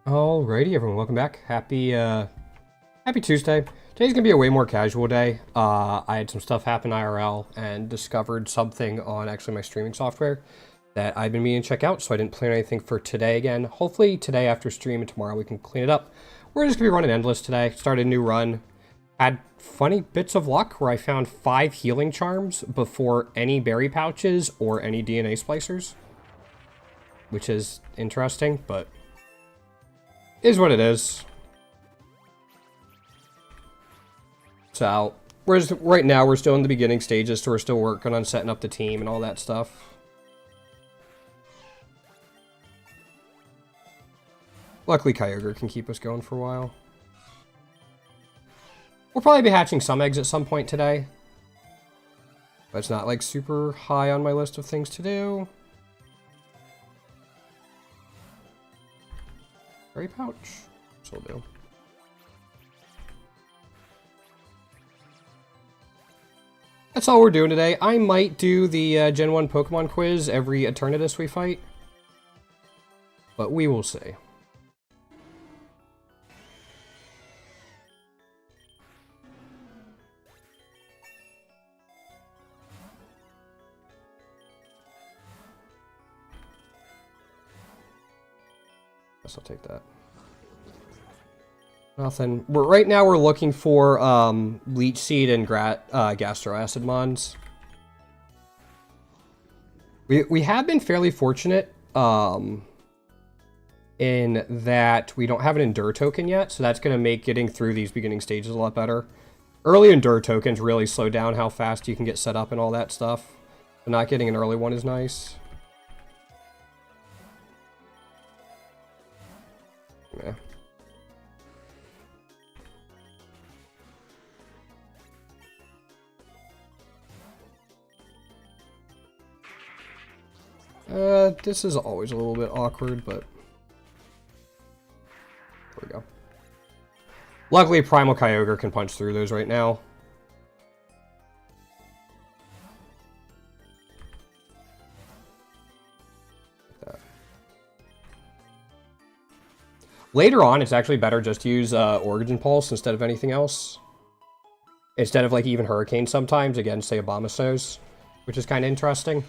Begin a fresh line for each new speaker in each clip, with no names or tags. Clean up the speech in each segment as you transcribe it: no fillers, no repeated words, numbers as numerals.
Alrighty, everyone, welcome back. Happy Tuesday. Today's gonna be a way more casual day. I had some stuff happen IRL and discovered something on actually my streaming software that I've been meaning to check out, so I didn't plan anything for today again. Hopefully today after stream and tomorrow we can clean it up. We're just gonna be running endless today. Started a new run. Had funny bits of luck where I found 5 healing charms before any berry pouches or any DNA splicers, which is interesting, but is what it is. So, right now we're still in the beginning stages, so we're still working on setting up the team and all that stuff. Luckily, Kyogre can keep us going for a while. We'll probably be hatching some eggs at some point today, but it's not like super high on my list of things to do. Berry pouch. This will do. That's all we're doing today. I might do the Gen 1 Pokemon quiz every Eternatus we fight, but we will see. Guess I'll take that. Nothing. Right now we're looking for Leech Seed and Gastroacid Mons. We have been fairly fortunate in that we don't have an Endure token yet, so that's going to make getting through these beginning stages a lot better. Early Endure tokens really slow down how fast you can get set up and all that stuff. But not getting an early one is nice. Yeah. This is always a little bit awkward, but there we go. Luckily, Primal Kyogre can punch through those right now. Like that. Later on, it's actually better just to use Origin Pulse instead of anything else. Instead of like even Hurricane sometimes against, say, Abomasnows, which is kind of interesting.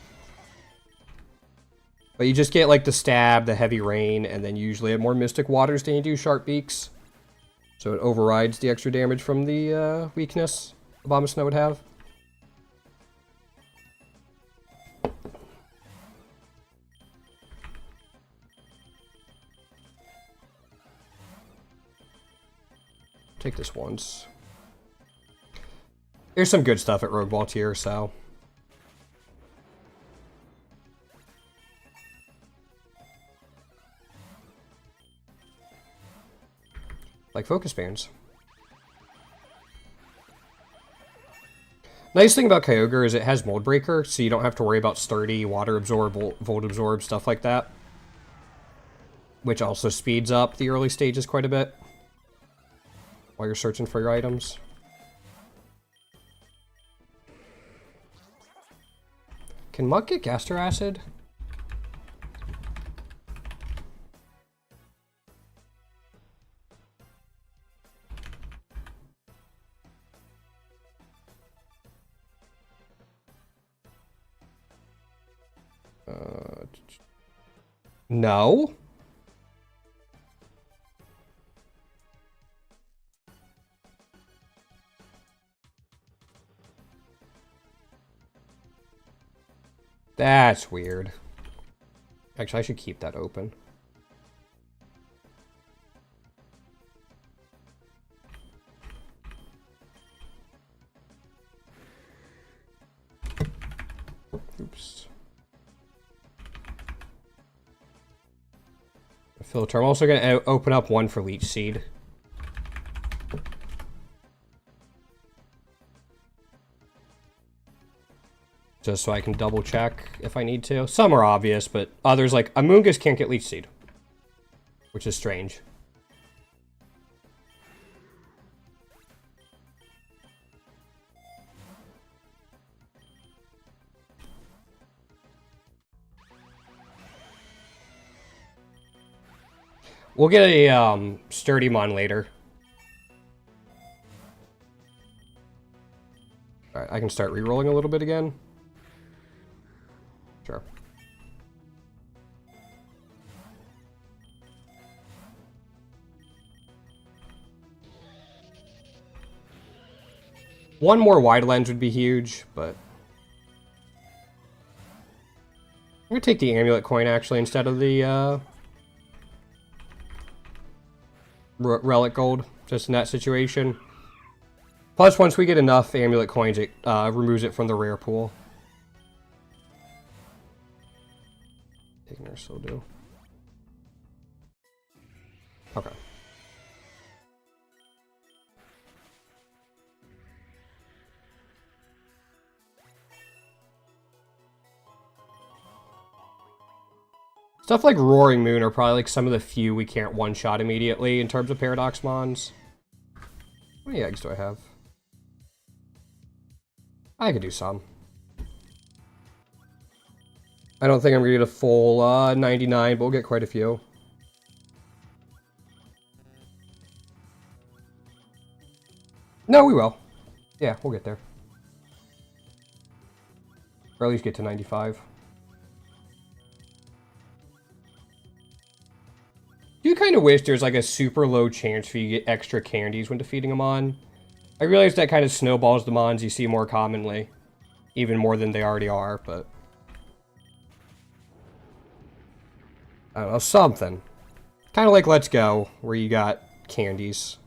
But you just get like the Stab, the Heavy Rain, and then you usually have more Mystic Waters than you do Sharp Beaks. So it overrides the extra damage from the weakness Abomasnow would have. Take this once. There's some good stuff at Rogue Ball tier, so... like focus bands. Nice thing about Kyogre is it has Mold Breaker, so you don't have to worry about sturdy, water absorb, volt absorb, stuff like that. Which also speeds up the early stages quite a bit while you're searching for your items. Can Muck get Gastroacid? No. That's weird. Actually, I should keep that open. Oops. Filter. I'm also going to open up one for Leech Seed. Just so I can double check if I need to. Some are obvious, but others, like Amoonguss, can't get Leech Seed, which is strange. We'll get a sturdy mon later. Alright, I can start re-rolling a little bit again. Sure. One more wide lens would be huge, but I'm gonna take the amulet coin actually instead of the relic gold, just in that situation. Plus, once we get enough amulet coins, it removes it from the rare pool. Taking our still do. Okay. Stuff like Roaring Moon are probably like some of the few we can't one-shot immediately in terms of Paradox Mons. How many eggs do I have? I could do some. I don't think I'm gonna get a full 99, but we'll get quite a few. No, we will. Yeah, we'll get there. Or at least get to 95. I do kind of wish there's like a super low chance for you to get extra candies when defeating a mon. I realize that kind of snowballs the mons you see more commonly. Even more than they already are, but... I don't know, something. Kind of like Let's Go, where you got candies.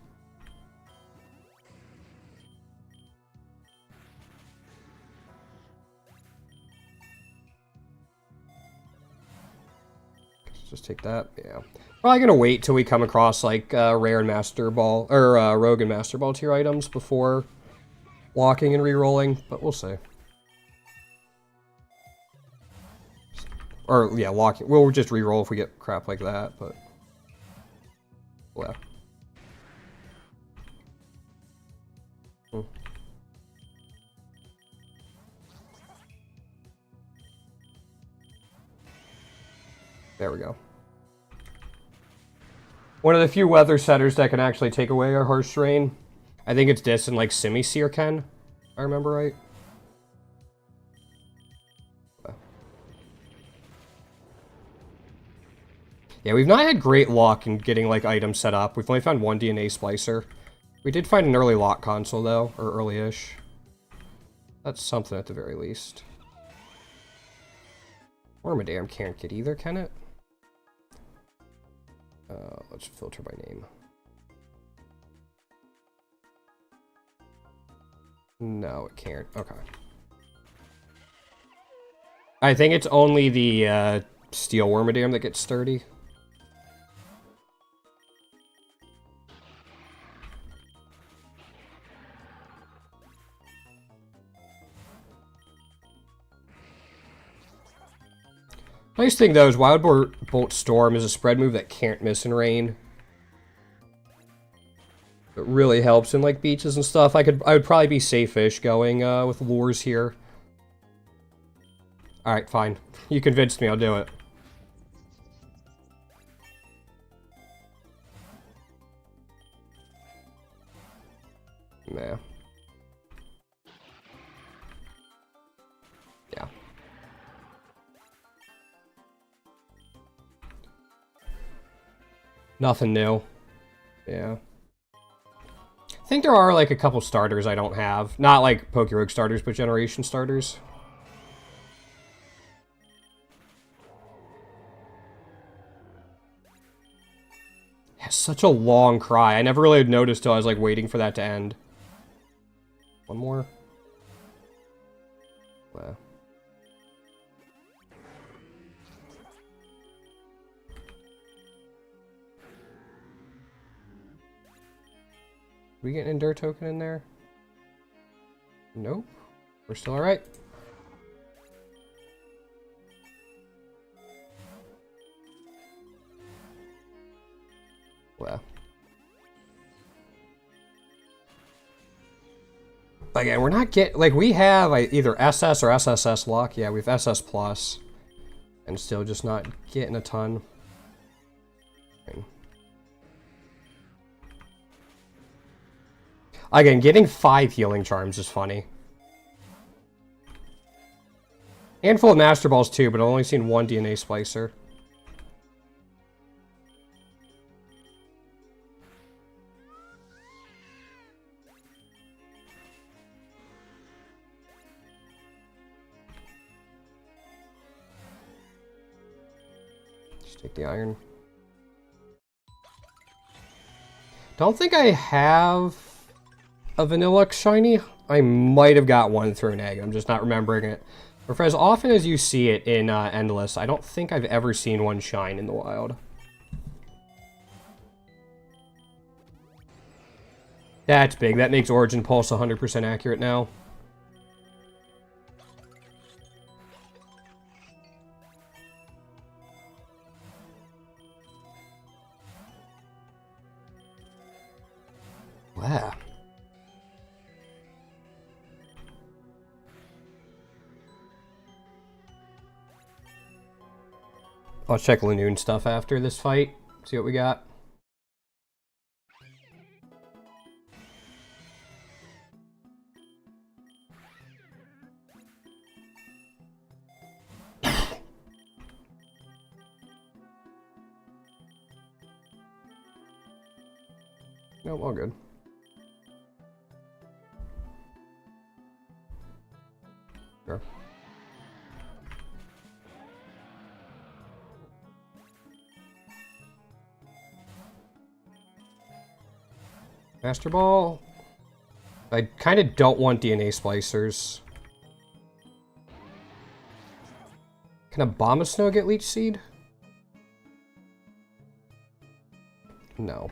Just take that, yeah. Probably gonna wait till we come across like rare and master ball or rogue and master ball tier items before locking and re-rolling, but we'll see. Or yeah, locking. We'll just re-roll if we get crap like that, but yeah. There we go. One of the few weather setters that can actually take away our harsh rain. I think it's this and like Semi-Seer can, if I remember right. Yeah, we've not had great luck in getting like items set up. We've only found one DNA splicer. We did find an early lock console though, or early-ish. That's something at the very least. Wormadam can't get either, can it? Let's filter by name. No, it can't. Okay. I think it's only the steel Wormadam that gets sturdy. Nice thing though is Wild Bolt Storm is a spread move that can't miss in rain. It really helps in like beaches and stuff. I would probably be safe-ish going with lures here. Alright, fine. You convinced me, I'll do it. Nah. Yeah. Nothing new. Yeah. I think there are like a couple starters I don't have. Not like Pokerogue starters, but Generation starters. It has such a long cry. I never really noticed till I was like waiting for that to end. One more. Wow. We get an Endure token in there? Nope. We're still alright. Well. Again, we're not getting... Like, we have either SS or SSS luck. Yeah, we have SS plus. And still just not getting a ton. Again, getting 5 healing charms is funny. Handful of Master Balls too, but I've only seen 1 DNA Splicer. Just take the iron. Don't think I have a Vanilla shiny. I might have got one through an egg. I'm just not remembering it. But for as often as you see it in Endless, I don't think I've ever seen one shine in the wild. That's big. That makes Origin Pulse 100% accurate now. Wow. I'll check Lanoon stuff after this fight. See what we got. No, all good. Sure. Master Ball. I kind of don't want DNA Splicers. Can a Abomasnow get Leech Seed? No.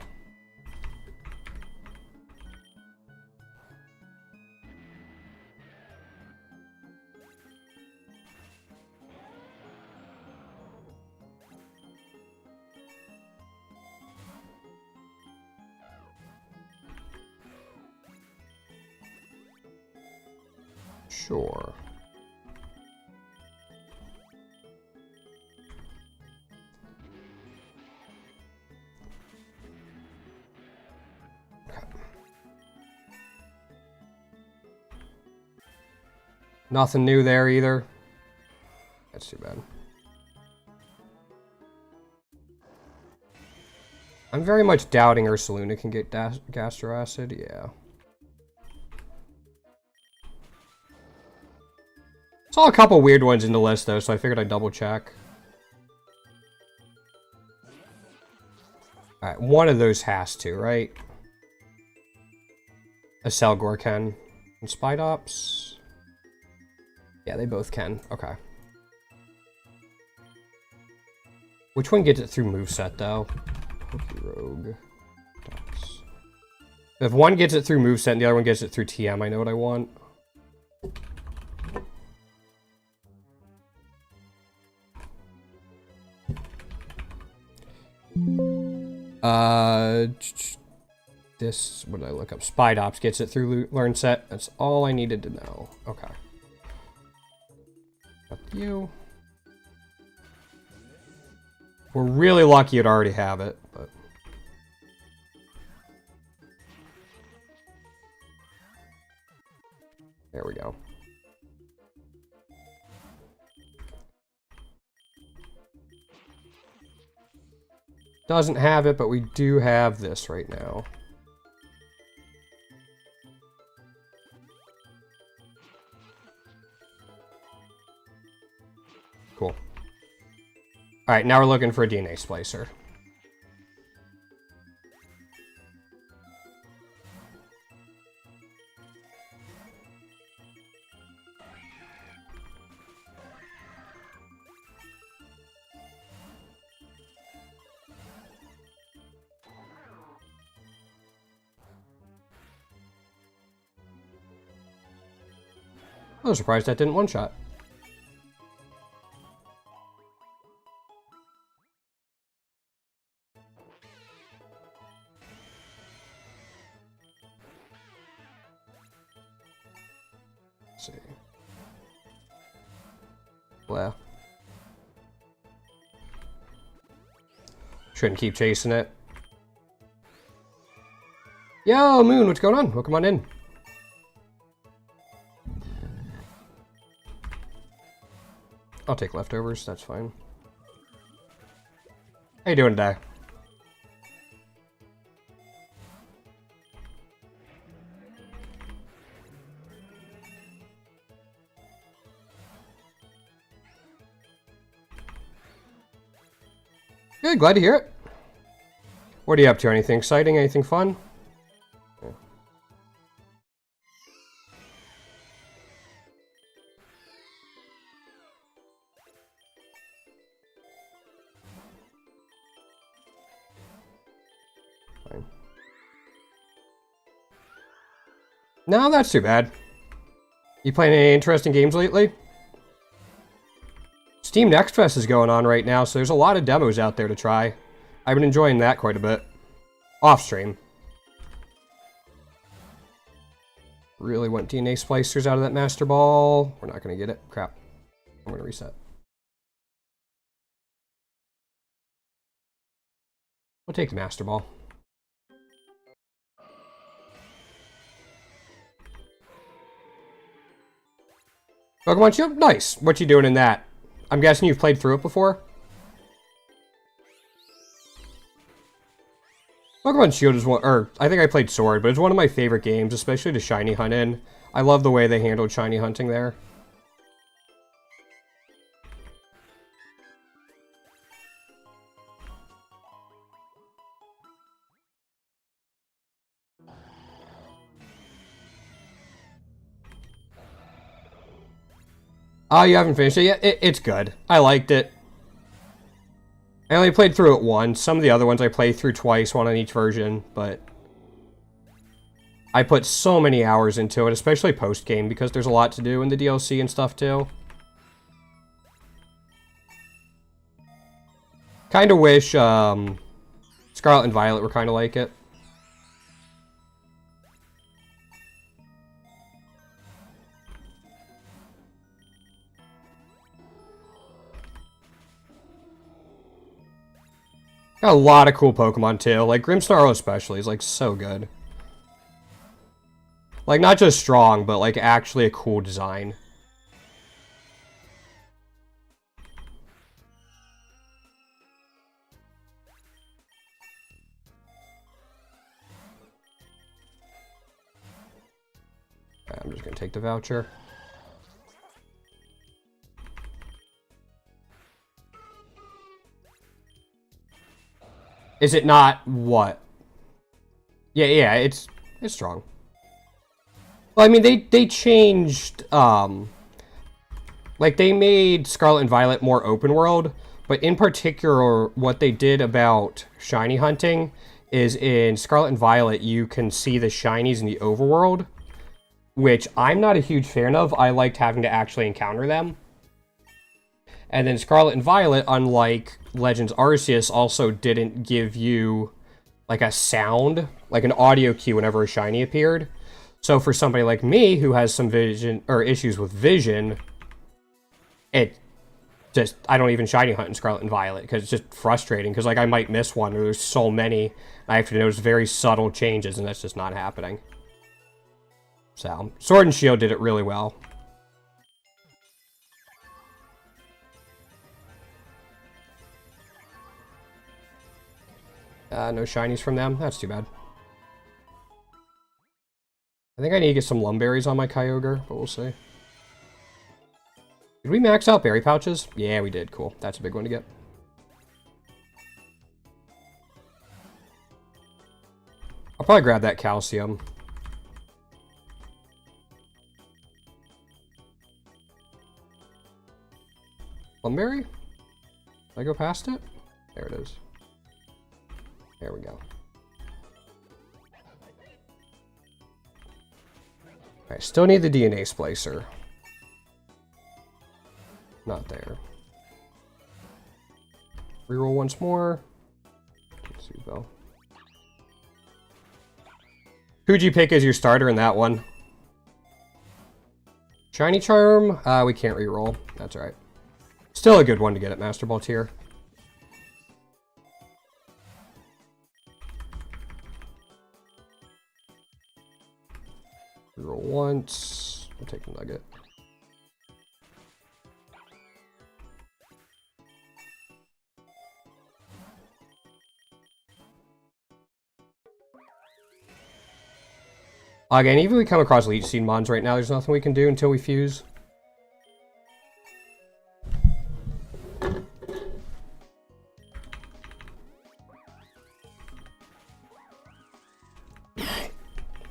Sure. Okay. Nothing new there either. That's too bad. I'm very much doubting Ursaluna can get Gastro Acid. Yeah. Saw a couple weird ones in the list, though, so I figured I'd double check. Alright, one of those has to, right? A Selgor can. And Spidops? Yeah, they both can. Okay. Which one gets it through moveset, though? Rogue. Ducks. If one gets it through moveset and the other one gets it through TM, I know what I want. This, what did I look up? Spidops gets it through learn set. That's all I needed to know. Okay. Got you. We're really lucky you'd already have it, but. There we go. Doesn't have it, but we do have this right now. Cool. Alright, now we're looking for a DNA Splicer. I was surprised that didn't one-shot. Let's see. Well. Shouldn't keep chasing it. Yo, Moon, what's going on? Welcome on in. I'll take leftovers, that's fine. How you doing today? Good, glad to hear it. What are you up to? Anything exciting? Anything fun? Yeah. Fine. No, that's too bad. You playing any interesting games lately? Steam Next Fest is going on right now, so there's a lot of demos out there to try. I've been enjoying that quite a bit. Off stream. Really want DNA splicers out of that Master Ball. We're not going to get it. Crap. I'm going to reset. We'll take the Master Ball. Pokemon Shield? Nice. What you doing in that? I'm guessing you've played through it before? Pokemon Shield is one, or I think I played Sword, but it's one of my favorite games, especially to shiny hunt in. I love the way they handled shiny hunting there. Oh, you haven't finished it yet? It's good. I liked it. I only played through it once. Some of the other ones I played through twice, one on each version, but I put so many hours into it, especially post-game, because there's a lot to do in the DLC and stuff, too. Kind of wish Scarlet and Violet were kind of like it. Got a lot of cool Pokemon, too. Like, Grimmsnarl especially is, like, so good. Like, not just strong, but, like, actually a cool design. I'm just gonna take the voucher. Is it not what? Yeah, it's strong. Well, I mean, they changed, like, they made Scarlet and Violet more open world, but in particular, what they did about shiny hunting is in Scarlet and Violet, you can see the shinies in the overworld, which I'm not a huge fan of. I liked having to actually encounter them. And then Scarlet and Violet, unlike Legends Arceus, also didn't give you, like, a sound, like an audio cue whenever a shiny appeared. So for somebody like me, who has some vision, or issues with vision, it just, I don't even shiny hunt in Scarlet and Violet, because it's just frustrating, because, like, I might miss one, or there's so many, I have to notice very subtle changes, and that's just not happening. So, Sword and Shield did it really well. No shinies from them. That's too bad. I think I need to get some Lumberries on my Kyogre, but we'll see. Did we max out berry pouches? Yeah, we did. Cool. That's a big one to get. I'll probably grab that calcium. Lumberry? Did I go past it? There it is. There we go. I still need the DNA splicer. Not there. Reroll once more. Let's see, though. Who'd you pick as your starter in that one? Shiny Charm? We can't reroll. That's alright. Still a good one to get at Master Ball tier. once. We'll take the nugget. Again, even if we come across Leech Seed Mons right now, there's nothing we can do until we fuse.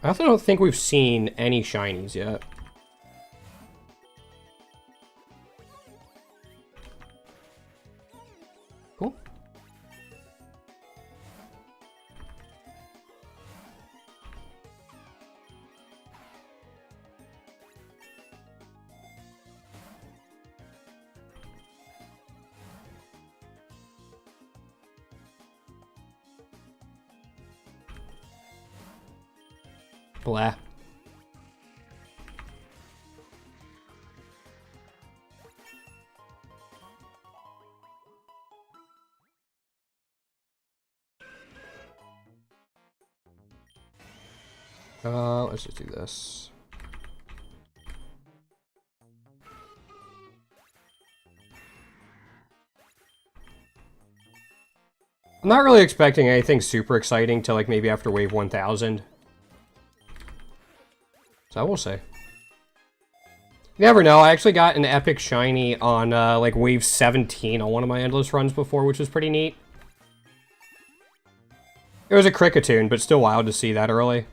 I also don't think we've seen any shinies yet. Cool. Blah. Let's just do this. I'm not really expecting anything super exciting till like maybe after wave 1000. So I will say. You never know, I actually got an epic shiny on like wave 17 on one of my endless runs before, which was pretty neat. It was a Cricketune, but still wild to see that early.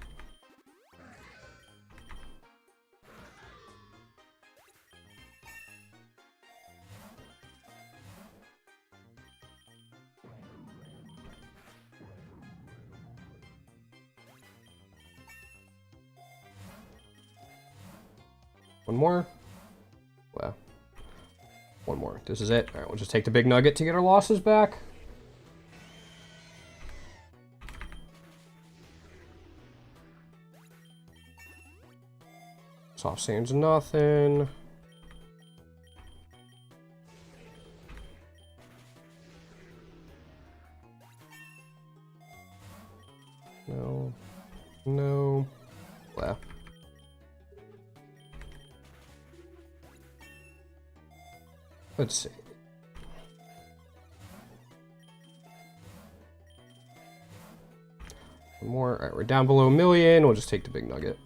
One more. Well, one more. This is it. All right, we'll just take the big nugget to get our losses back. Soft sands, nothing. No. No. Well. Let's see. One more. All right, we're down below 1 million. We'll just take the big nugget.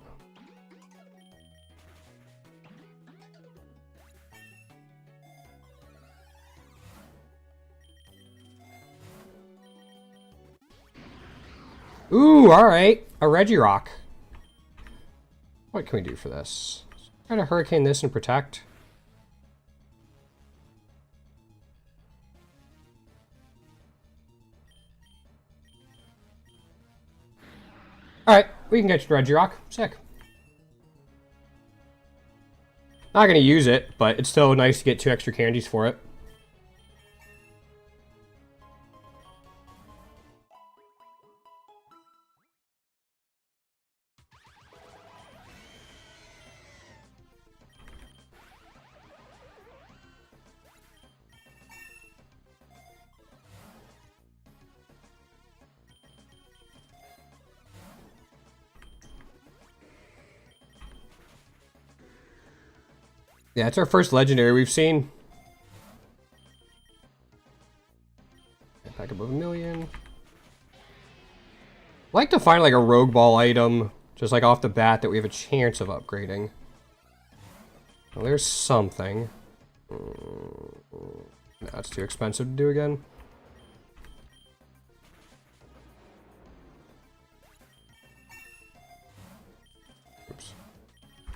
Ooh, all right. A Regirock. What can we do for this? Try to Hurricane this and protect. Alright, we can get you Regirock. Sick. Not gonna use it, but it's still nice to get 2 extra candies for it. Yeah, it's our first legendary we've seen. Back above 1 million. I'd like to find like a Rogue Ball item, just like off the bat, that we have a chance of upgrading. Well, there's something. No, it's too expensive to do again. Oops.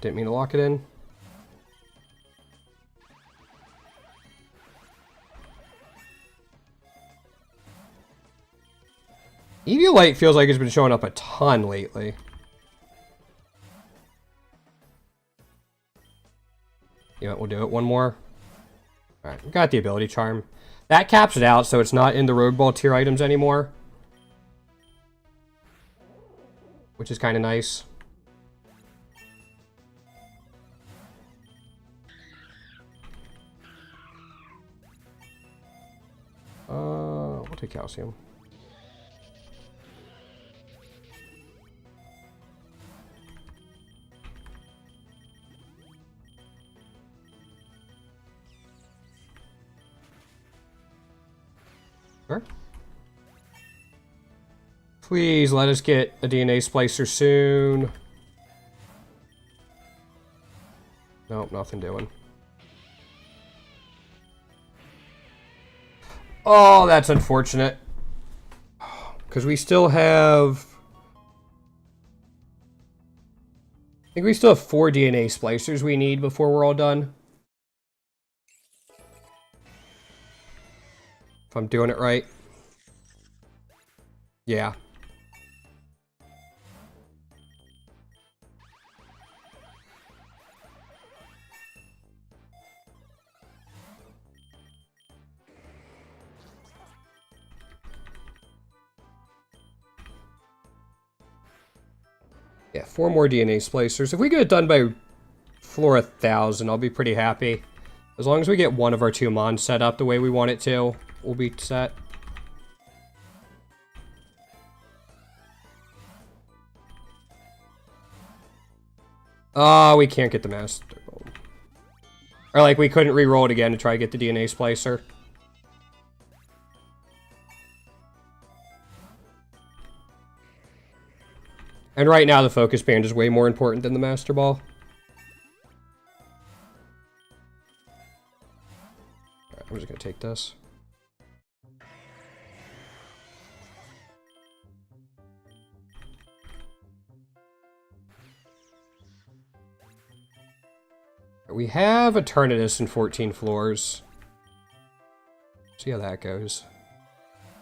Didn't mean to lock it in. Eviolite feels like it's been showing up a ton lately. You know what, we'll do it one more. Alright, we got the ability charm. That caps it out, so it's not in the Rogue Ball tier items anymore. Which is kind of nice. We'll take calcium. Sure. Please let us get a DNA splicer soon. Nope, nothing doing. Oh, that's unfortunate. Because we still have... I think we still have 4 DNA splicers we need before we're all done. If I'm doing it right. Yeah. Yeah, 4 more DNA splicers. If we get it done by floor 1000, I'll be pretty happy. As long as we get one of our 2 mons set up the way we want it to, we'll be set. Oh, we can't get the master. Or like we couldn't re-roll it again to try to get the DNA splicer. And right now the focus band is way more important than the master ball. Alright, I'm just gonna take this. We have Eternatus in 14 floors. See how that goes.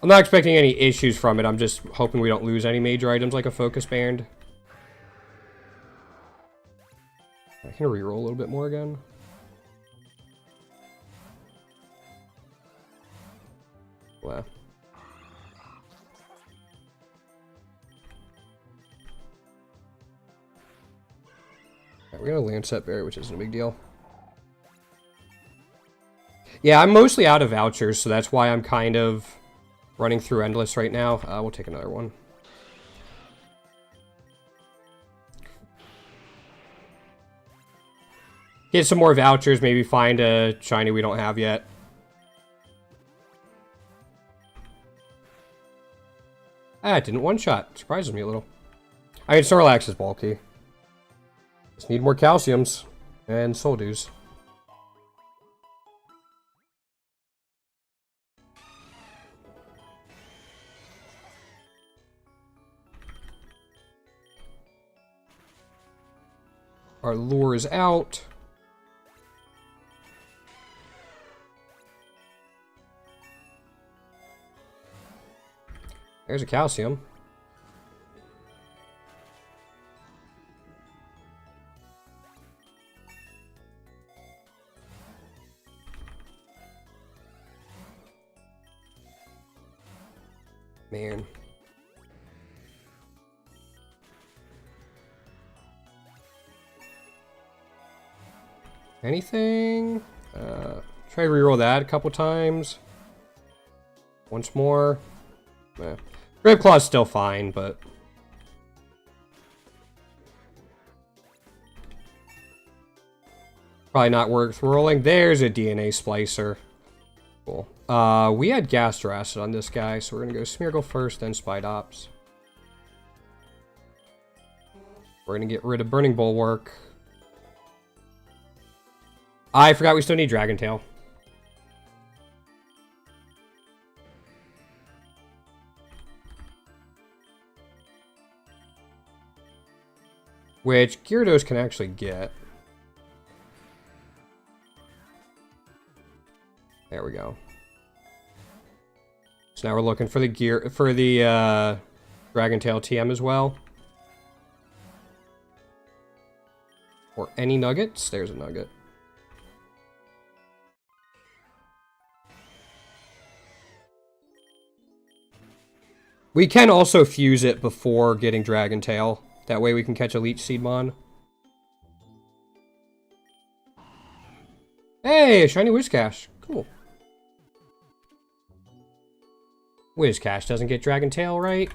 I'm not expecting any issues from it. I'm just hoping we don't lose any major items like a focus band. I can reroll a little bit more again. Wow. Right, we got a Lancet Berry, which isn't a big deal. Yeah, I'm mostly out of vouchers, so that's why I'm kind of running through Endless right now. We'll take another one. Get some more vouchers, maybe find a shiny we don't have yet. Ah, it didn't one-shot. Surprises me a little. I mean, Snorlax is bulky. Just need more calciums and soul dews. Our lure is out. There's a calcium. Man. Anything? Try to reroll that a couple times. Once more. Grave Claw's still fine, but... probably not worth rolling. There's a DNA splicer. Cool. We had Gastro Acid on this guy, so we're gonna go Smeargle first, then Spidops. We're gonna get rid of Burning Bulwark. I forgot we still need Dragon Tail. Which Gyarados can actually get. There we go. So now we're looking for the Dragon Tail TM as well. Or any nuggets. There's a nugget. We can also fuse it before getting Dragon Tail. That way we can catch a Leech Seedmon. Hey, a shiny Whiscash. Cool. Whiscash doesn't get Dragon Tail, right?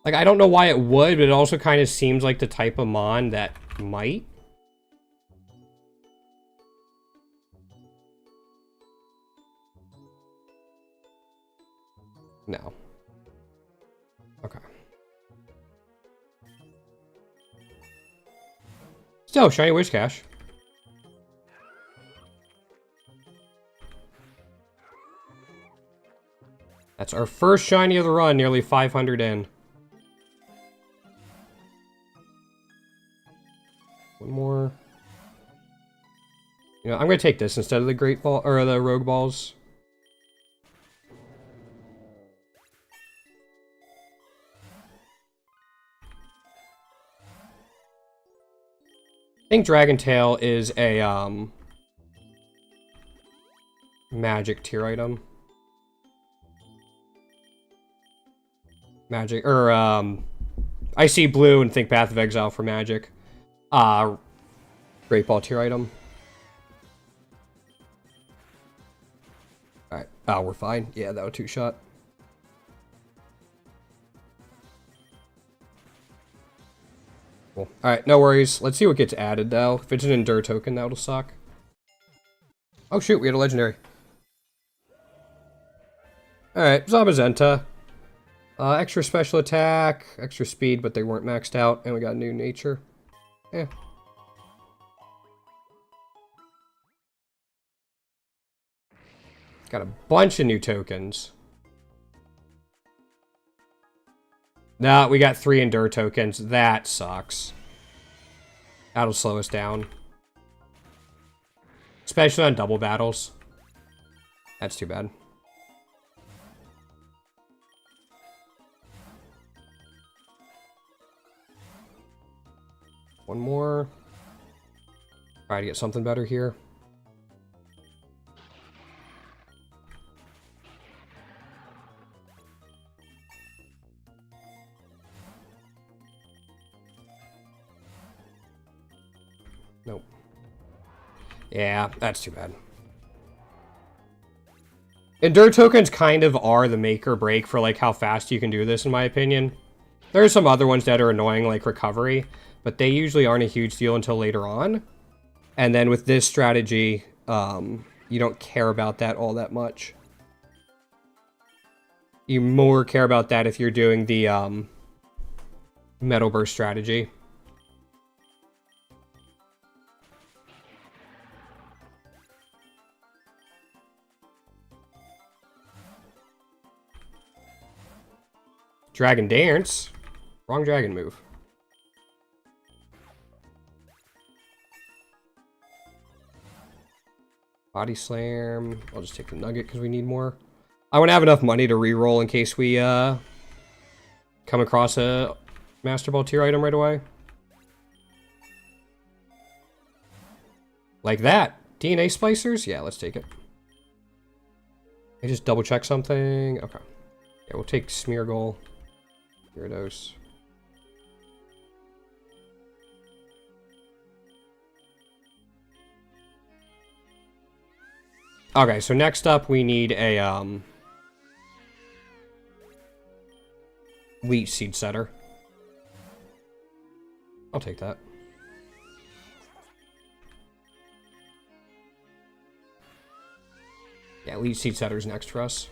Like, I don't know why it would, but it also kind of seems like the type of Mon that might. No. Okay. Still, shiny Wish Cash. That's our first shiny of the run, nearly 500 in. One more. You know, I'm gonna take this instead of the Great Ball or the Rogue Balls. I think Dragon Tail is a magic tier item. Magic or I see blue and think Path of Exile for magic. Great Ball tier item. Alright. Oh, we're fine. Yeah, that was 2-shot. Cool. Alright, no worries. Let's see what gets added, though. If it's an Endure token, that'll suck. Oh, shoot, we had a legendary. Alright, Zamazenta. Extra special attack, extra speed, but they weren't maxed out, and we got new nature. Yeah. Got a bunch of new tokens. Nah, we got 3 Endure tokens. That sucks. That'll slow us down. Especially on double battles. That's too bad. One more. Try to get something better here. Nope. Yeah, that's too bad. Endure tokens kind of are the make or break for like how fast you can do this, in my opinion. There are some other ones that are annoying, like recovery, but they usually aren't a huge deal until later on. And then with this strategy, you don't care about that all that much. You more care about that if you're doing the Metal Burst strategy. Dragon Dance. Wrong dragon move. Body Slam. I'll just take the Nugget because we need more. I want to have enough money to re-roll in case we come across a Master Ball tier item right away. Like that. DNA Splicers? Yeah, let's take it. I just double check something. Okay. Yeah, we'll take Smeargle. Gyarados. Okay, so next up we need a Leech Seed Setter. I'll take that. Yeah, Leech Seed Setter's next for us.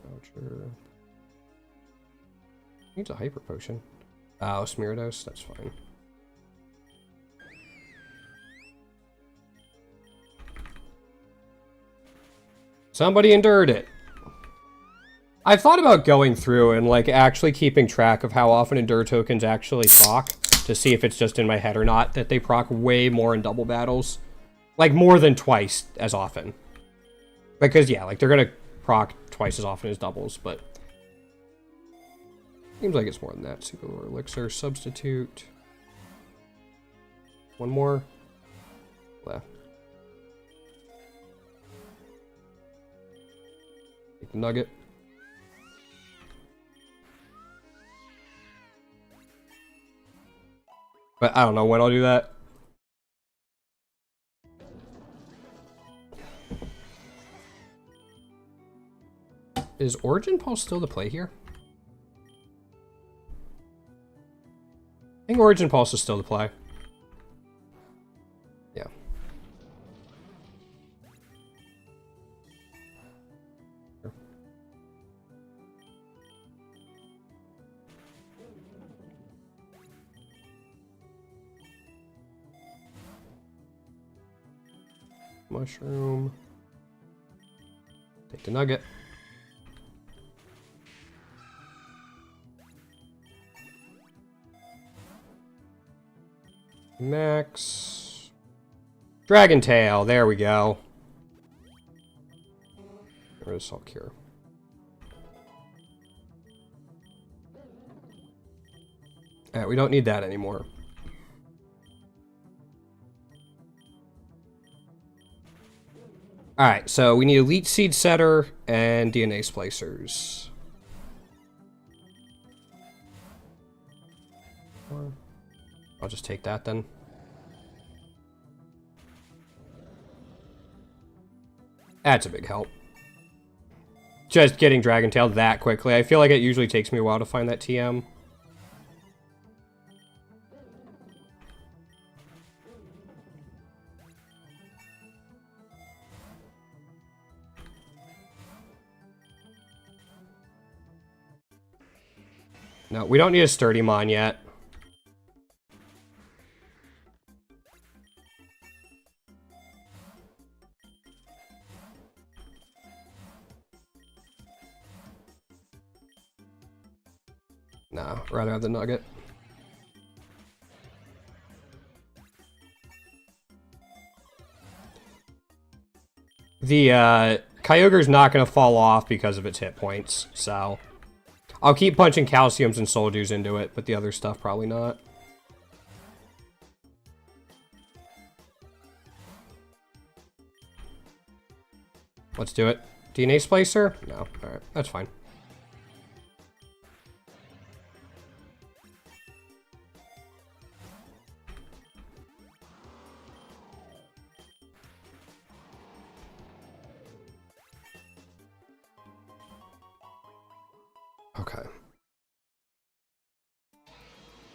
Voucher. Needs a Hyper Potion. Oh, Smeardos, that's fine. Somebody endured it. I've thought about going through and like actually keeping track of how often Endure tokens actually proc to see if it's just in my head or not that they proc way more in double battles. Like more than twice as often. Because yeah, like they're gonna proc twice as often as doubles, but seems like it's more than that. Super Elixir, Substitute. One more. Left. Take the Nugget. But I don't know when I'll do that. Is Origin Pulse still the play here? I think Origin Pulse is still the play. Yeah. Mushroom. Take the nugget. Max. Dragon Tail. There we go. Where's Salt Cure? Alright, we don't need that anymore. Alright, so we need a Leech Seed Setter and DNA Splicers. I'll just take that then. That's a big help. Just getting Dragon Tail that quickly. I feel like it usually takes me a while to find that TM. No, we don't need a Sturdy Mon yet. Nah, rather have the nugget. The Kyogre's not going to fall off because of its hit points, so I'll keep punching Calciums and Soul Dews into it, but the other stuff probably not. Let's do it. DNA Splicer? No. Alright, that's fine. Okay.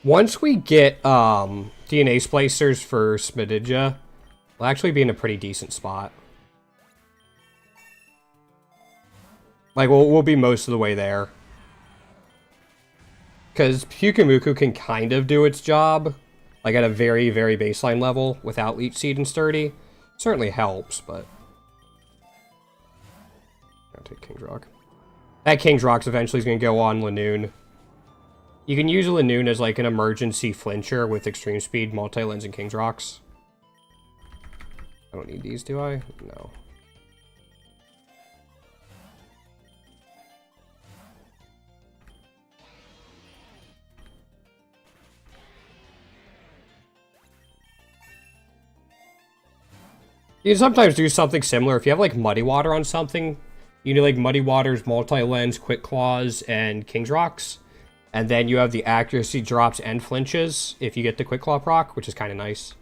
Once we get DNA Splicers for Smididja, we'll actually be in a pretty decent spot. Like, we'll be most of the way there. Because Pyukumuku can kind of do its job, like at a very, very baseline level, without Leech Seed and Sturdy. Certainly helps, but I'll take King's Rock. That King's Rock's eventually is going to go on Lanoon. You can use Lanoon as like an emergency flincher with Extreme Speed, Multi-Lens, and King's Rocks. I don't need these, do I? No. You can sometimes do something similar. If you have like Muddy Water on something, you do like Muddy Water's Multi-Lens, Quick Claws, and King's Rocks. And then you have the accuracy drops and flinches if you get the Quick Claw proc, which is kind of nice.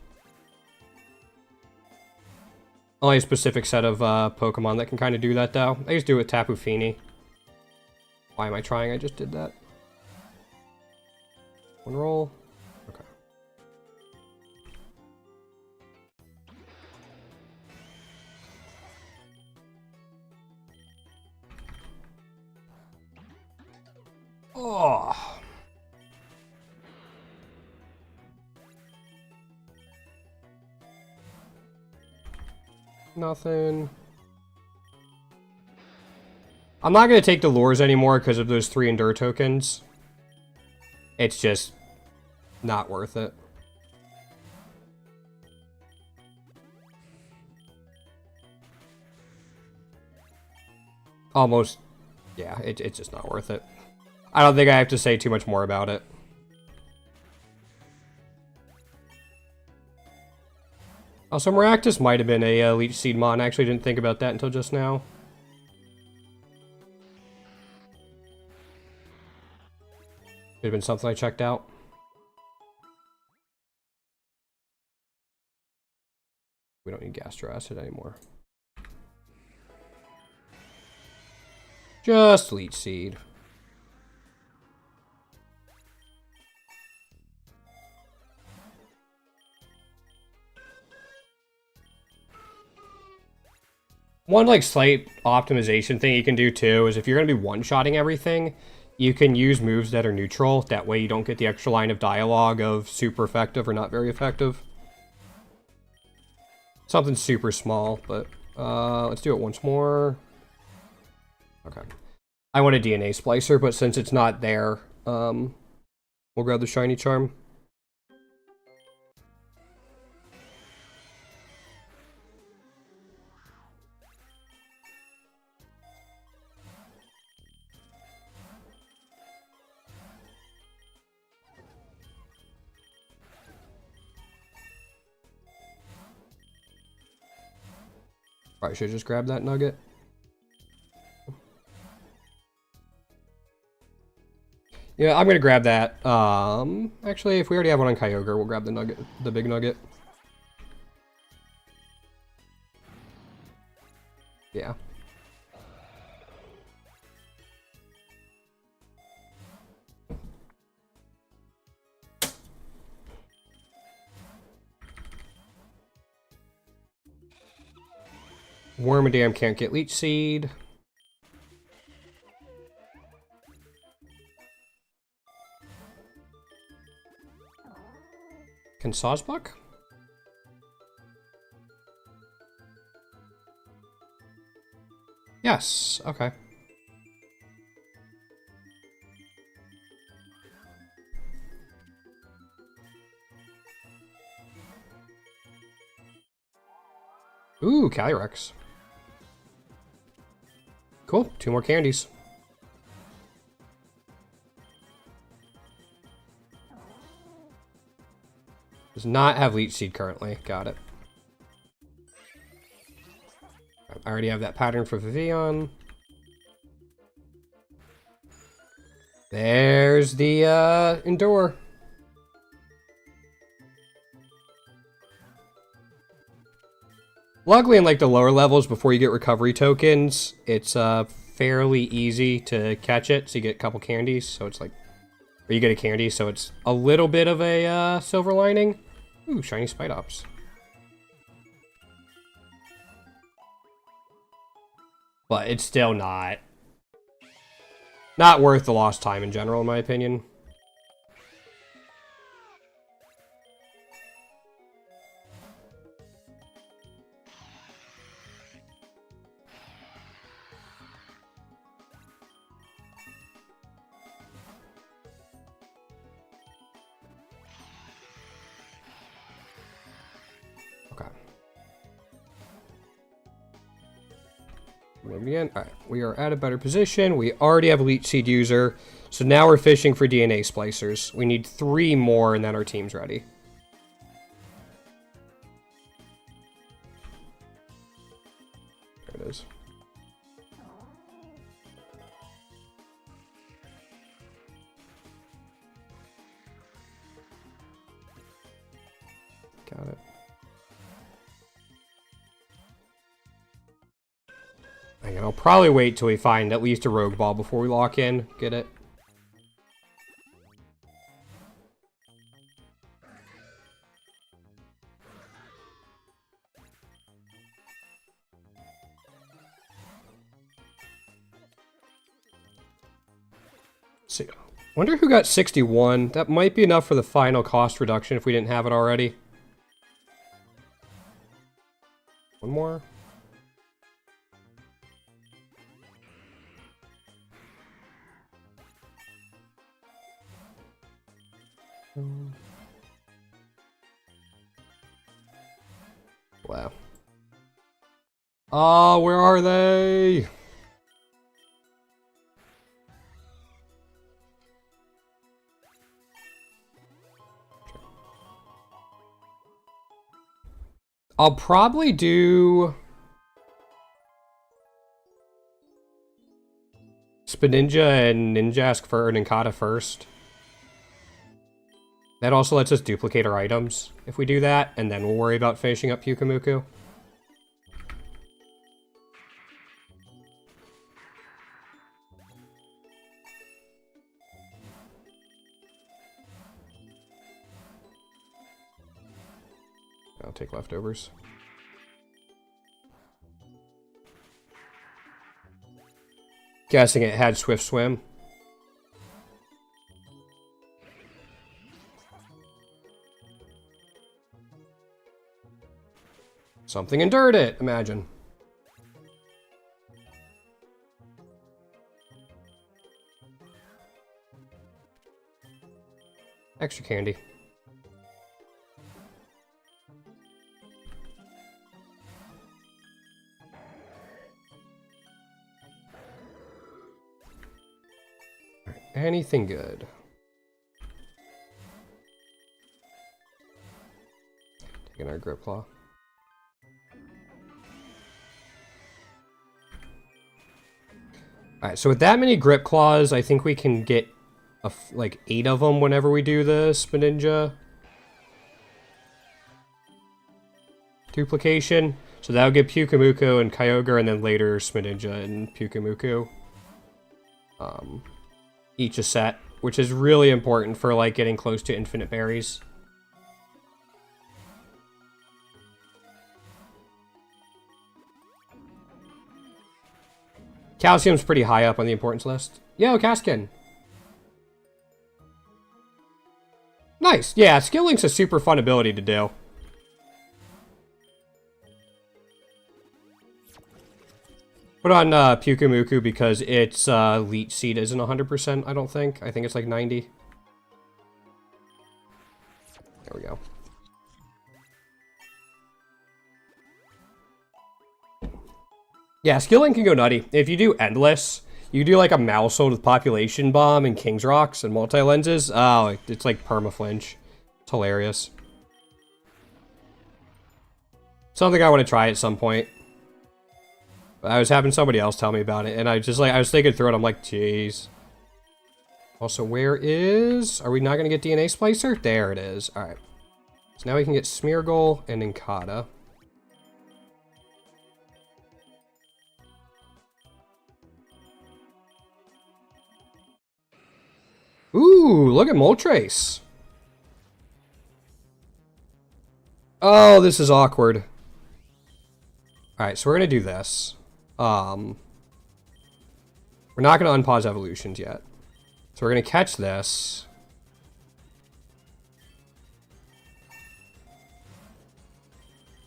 Only a specific set of Pokemon that can kind of do that, though. I used to do it with Tapu Fini. Why am I trying? I just did that. One roll. Okay. Oh. Nothing. I'm not going to take the lures anymore because of those 3 Endure tokens. It's just not worth it. Almost. Yeah, it's just not worth it. I don't think I have to say too much more about it. Also, Maractus might have been a Leech Seed Mon. I actually didn't think about that until just now. Could have been something I checked out. We don't need Gastro Acid anymore. Just Leech Seed. One like slight optimization thing you can do too is if you're going to be one-shotting everything, you can use moves that are neutral. That way you don't get the extra line of dialogue of super effective or not very effective. Something super small, but let's do it once more. Okay. I want a DNA splicer, but since it's not there, we'll grab the shiny charm. Probably should just grab that nugget. Yeah, I'm gonna grab that. Actually, if we already have one on Kyogre, we'll grab the nugget, the big nugget. Yeah. Wormadam can't get Leech Seed. Can Sawsbuck? Yes, okay. Ooh, Calyrex. Cool, 2 more candies. Does not have Leech Seed currently. Got it. I already have that pattern for Vivian. There's the Endure. Luckily, in like the lower levels, before you get recovery tokens, it's fairly easy to catch it. So you get a couple candies. So it's like, or you get a candy. So it's a little bit of a silver lining. Ooh, shiny Spidops. But it's still not worth the lost time in general, in my opinion. Okay. Again. All right, we are at a better position. We already have a Leech Seed user, so now we're fishing for DNA splicers. We need 3 more, and then our team's ready. There it is. Got it. Again, I'll probably wait till we find at least a Rogue Ball before we lock in. Get it? See, wonder who got 61. That might be enough for the final cost reduction if we didn't have it already. One more. Wow. Oh, where are they? I'll probably do Spinninja and Ninjask for Nincada first. That also lets us duplicate our items if we do that, and then we'll worry about finishing up Pyukumuku. I'll take leftovers. Guessing it had Swift Swim. Something endured it, imagine. Extra candy. Anything good? Taking our grip claw. Alright, so with that many grip claws, I think we can get like 8 of them whenever we do this Ninja duplication. So that'll get Pyukumuku and Kyogre, and then later Spinninja and Pyukumuku. Each a set, which is really important for like getting close to infinite berries. Calcium's pretty high up on the importance list. Yo, Kaskin. Nice. Yeah, Skill Link's a super fun ability to do. Put on Pyukumuku because its Leech Seed isn't 100%, I don't think. I think it's like 90. There we go. Yeah, Skill Link can go nutty. If you do Endless, you do like a Mousehold with Population Bomb and King's Rocks and multi-lenses. Oh, it's like perma-flinch. It's hilarious. Something I want to try at some point. I was having somebody else tell me about it, and I was thinking through it, I'm like, jeez. Also, where is... Are we not going to get DNA Splicer? There it is. Alright. So now we can get Smeargle and Inkata. Ooh, look at Moltres. Oh, this is awkward. Alright, so we're going to do this. We're not going to unpause evolutions yet. So we're going to catch this.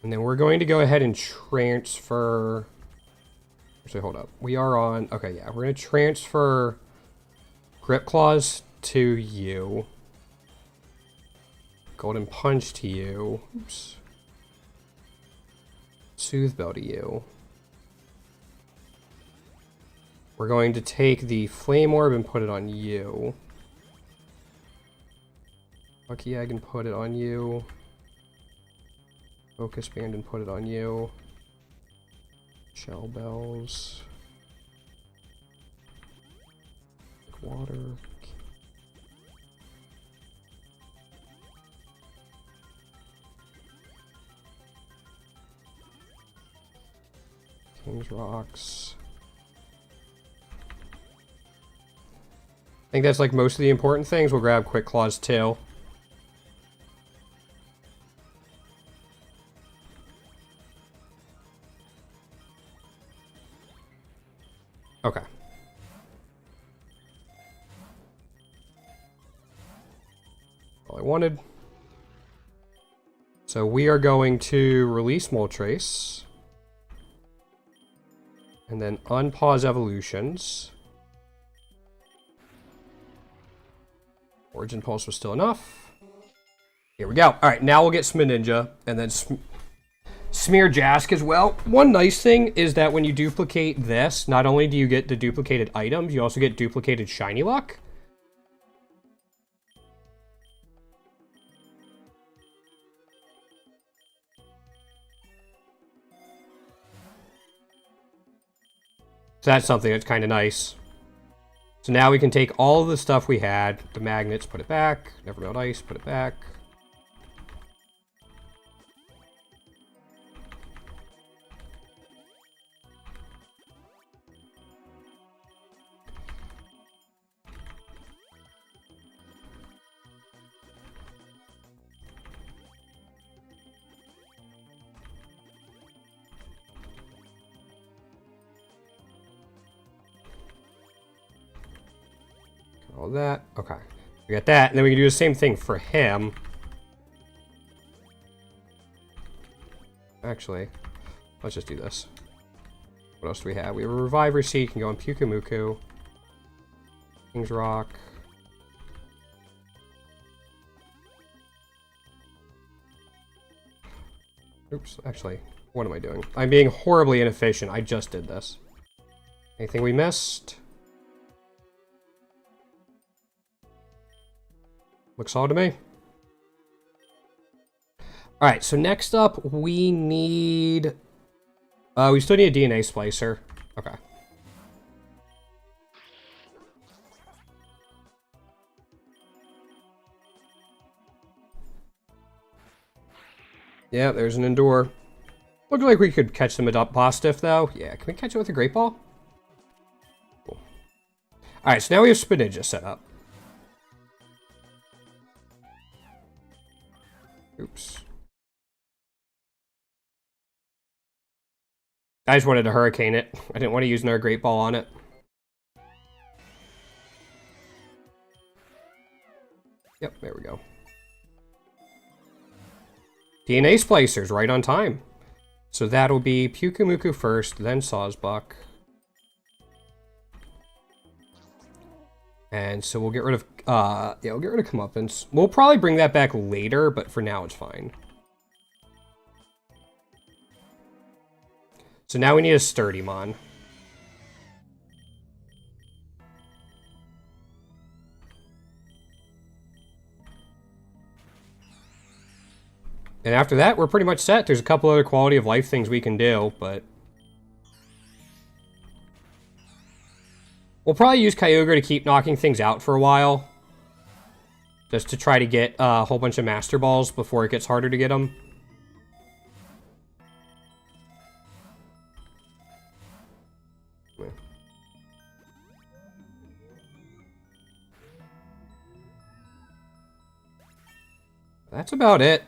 And then we're going to go ahead and transfer... Actually, hold up. We are on... Okay, yeah. We're going to transfer Grip Claws to you. Golden Punch to you. Oops. Soothe Bell to you. We're going to take the Flame Orb and put it on you. Lucky Egg and put it on you. Focus Band and put it on you. Shell Bells. Water. King's Rocks. I think that's like most of the important things. We'll grab Quick Claws too. Okay. All I wanted. So we are going to release Moltres. And then unpause evolutions. Origin Pulse was still enough. Here we go. All right, now we'll get Spinninja and then Smear Jask as well. One nice thing is that when you duplicate this, not only do you get the duplicated items, you also get duplicated Shiny Luck. So that's something that's kind of nice. So now we can take all of the stuff we had, the magnets, put it back, never melt ice, put it back. All that. Okay. We got that. And then we can do the same thing for him. actually, let's just do this. What else do we have? We have a Reviver Seed, can go on Pyukumuku. King's Rock. Oops, actually, what am I doing? I'm being horribly inefficient. I just did this. Anything we missed? Looks solid to me. Alright, so next up, we need... we still need a DNA splicer. Okay. Yeah, there's an Endure. Looks like we could catch them with boss stiff, though. Yeah, can we catch it with a Great Ball? Cool. Alright, so now we have Spinninja set up. Oops. I just wanted to Hurricane it. I didn't want to use another Great Ball on it. Yep, there we go. DNA Splicers, right on time. So that'll be Pyukumuku first, then Sawsbuck. And so we'll get rid of, yeah, we'll get rid of Comeuppance. We'll probably bring that back later, but for now it's fine. So now we need a Sturdymon. And after that, we're pretty much set. There's a couple other quality of life things we can do, but... we'll probably use Kyogre to keep knocking things out for a while. Just to try to get a whole bunch of Master Balls before it gets harder to get them. That's about it.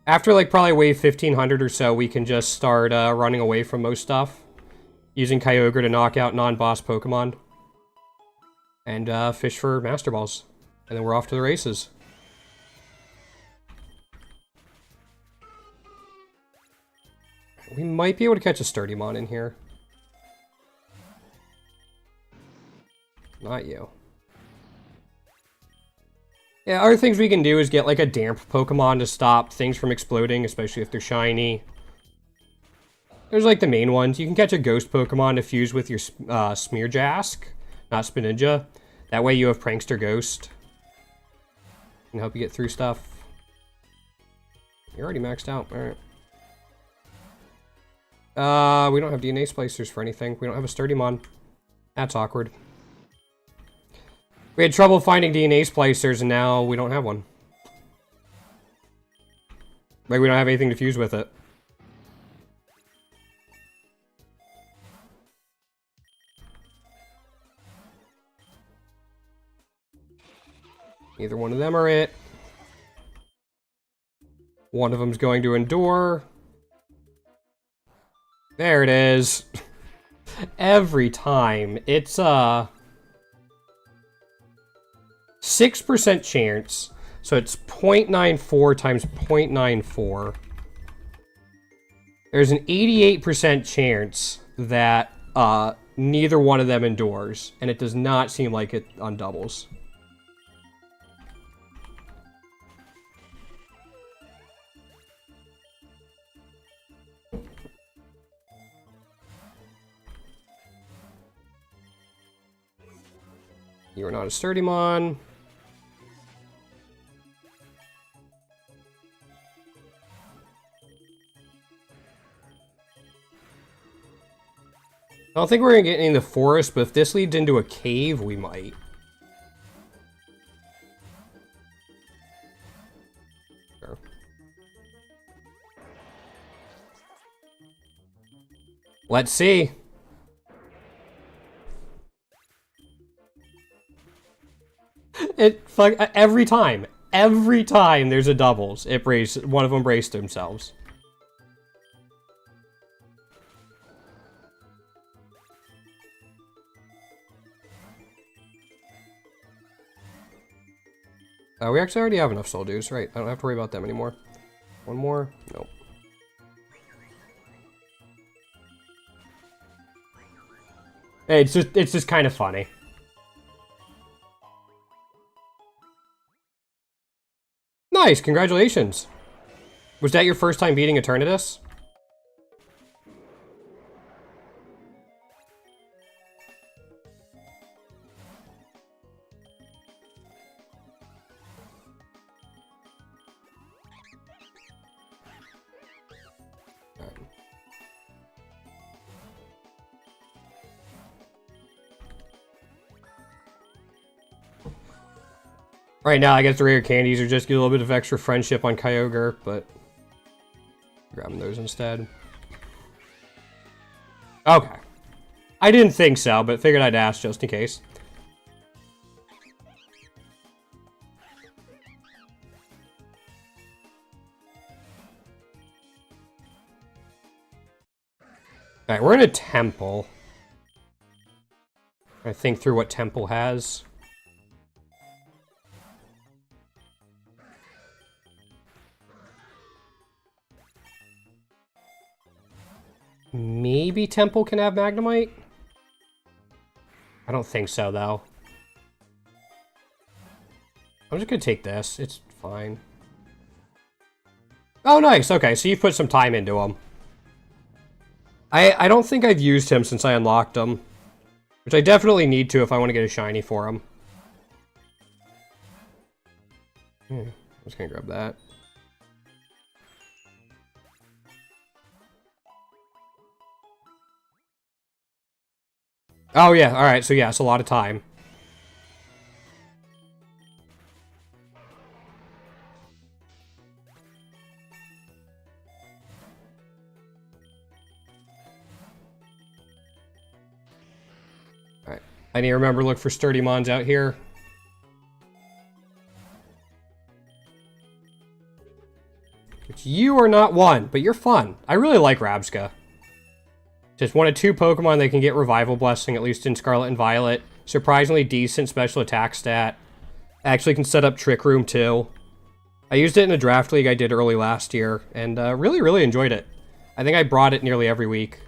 After, like, probably wave 1500 or so, we can just start running away from most stuff. Using Kyogre to knock out non-boss Pokemon. And fish for Master Balls. And then we're off to the races. We might be able to catch a Sturdymon in here. Not you. Yeah, other things we can do is get, like, a damp Pokemon to stop things from exploding, especially if they're shiny. There's, like, the main ones. You can catch a Ghost Pokemon to fuse with your Smearjask, not Spinninja. That way you have Prankster Ghost. Can help you get through stuff. You're already maxed out. Alright. We don't have DNA Splicers for anything. We don't have a Sturdymon. That's awkward. We had trouble finding DNA Splicers, and now we don't have one. Like, we don't have anything to fuse with it. Neither one of them are it. One of them's going to Endure. There it is. Every time. It's, 6% chance, so it's 0.94 times 0.94. There's an 88% chance that neither one of them endures, and it does not seem like it on doubles. You are not a Sturdymon. I don't think we're going to get any in the forest, but if this leads into a cave, we might. Sure. Let's see. Every time there's a doubles, one of them braced themselves. We actually already have enough Soul Dews, right? I don't have to worry about them anymore. One more? Nope. Hey, it's just kind of funny. Nice, congratulations. Was that your first time beating Eternatus? Right now, I guess the rare candies are just get a little bit of extra friendship on Kyogre, but grabbing those instead. Okay. I didn't think so, but figured I'd ask just in case. Alright, we're in a temple. I think through what temple has. Maybe temple can have Magnemite? I don't think so, though. I'm just gonna take this. It's fine. Oh, nice. Okay, so you've put some time into him. I don't think I've used him since I unlocked him. Which I definitely need to if I want to get a shiny for him. I'm just gonna grab that. Oh yeah, alright, so yeah, it's a lot of time. Alright, I need to remember to look for sturdy mons out here. Which you are not one, but you're fun. I really like Rabska. Just one of two Pokemon that can get Revival Blessing, at least in Scarlet and Violet. Surprisingly decent special attack stat. Actually can set up Trick Room too. I used it in a draft league I did early last year, and really, really enjoyed it. I think I brought it nearly every week.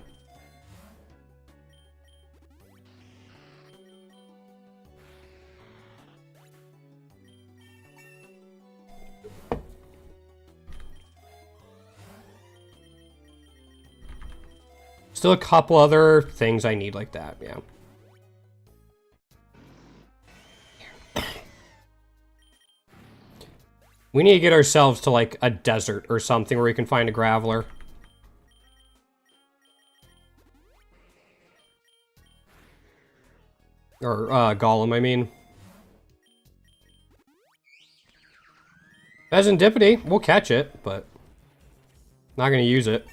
Still a couple other things I need like that, yeah. We need to get ourselves to, like, a desert or something where we can find a Graveler. Or, Golem, I mean. Pheasantipity, we'll catch it, but not gonna use it.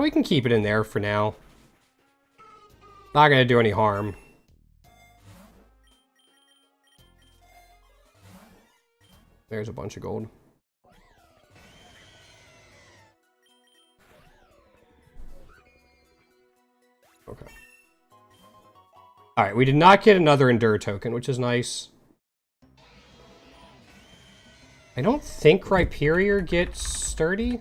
We can keep it in there for now. Not gonna do any harm. There's a bunch of gold. Okay. Alright, we did not get another Endure token, which is nice. I don't think Rhyperior gets Sturdy.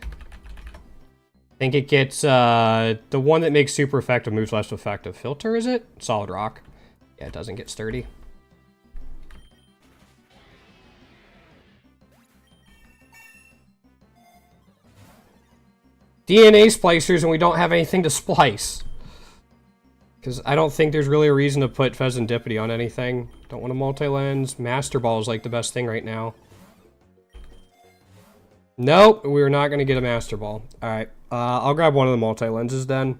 I think it gets, the one that makes super effective moves less effective. Filter, is it? Solid Rock. Yeah, it doesn't get Sturdy. DNA splicers, and we don't have anything to splice. Because I don't think there's really a reason to put Pheasantipity on anything. Don't want a multi-lens. Master Ball is like the best thing right now. Nope, we're not going to get a Master Ball. Alright, I'll grab one of the multi-lenses then.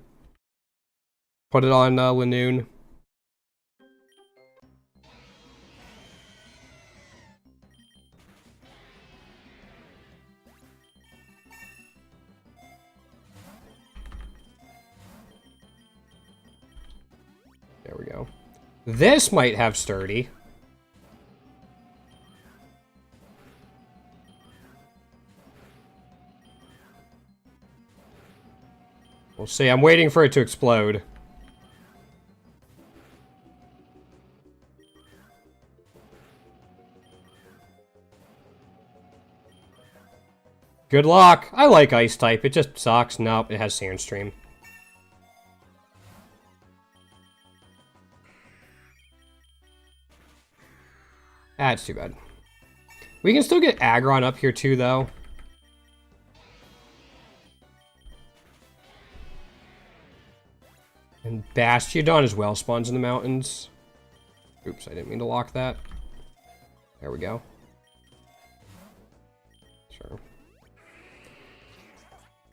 Put it on Lanoon. There we go. This might have Sturdy. We'll see. I'm waiting for it to explode. Good luck. I like ice type. It just sucks. Nope, it has Sandstream. That's too bad. We can still get Aggron up here too, though. And Bastiodon as well spawns in the mountains. Oops, I didn't mean to lock that. There we go. Sure.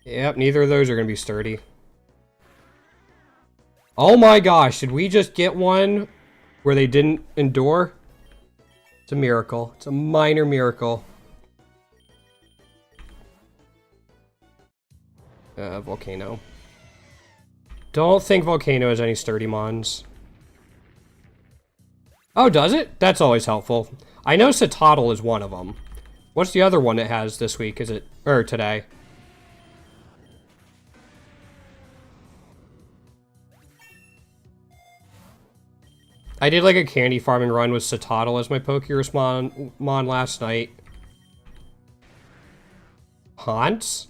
Yep, neither of those are going to be sturdy. Oh my gosh, did we just get one where they didn't endure? It's a miracle. It's a minor miracle. Volcano. Don't think Volcano has any sturdy mons. Oh, does it? That's always helpful. I know Citadel is one of them. What's the other one it has this week? Is it... or today? I did like a candy farming run with Citadel as my Pokerus mon last night. Haunts?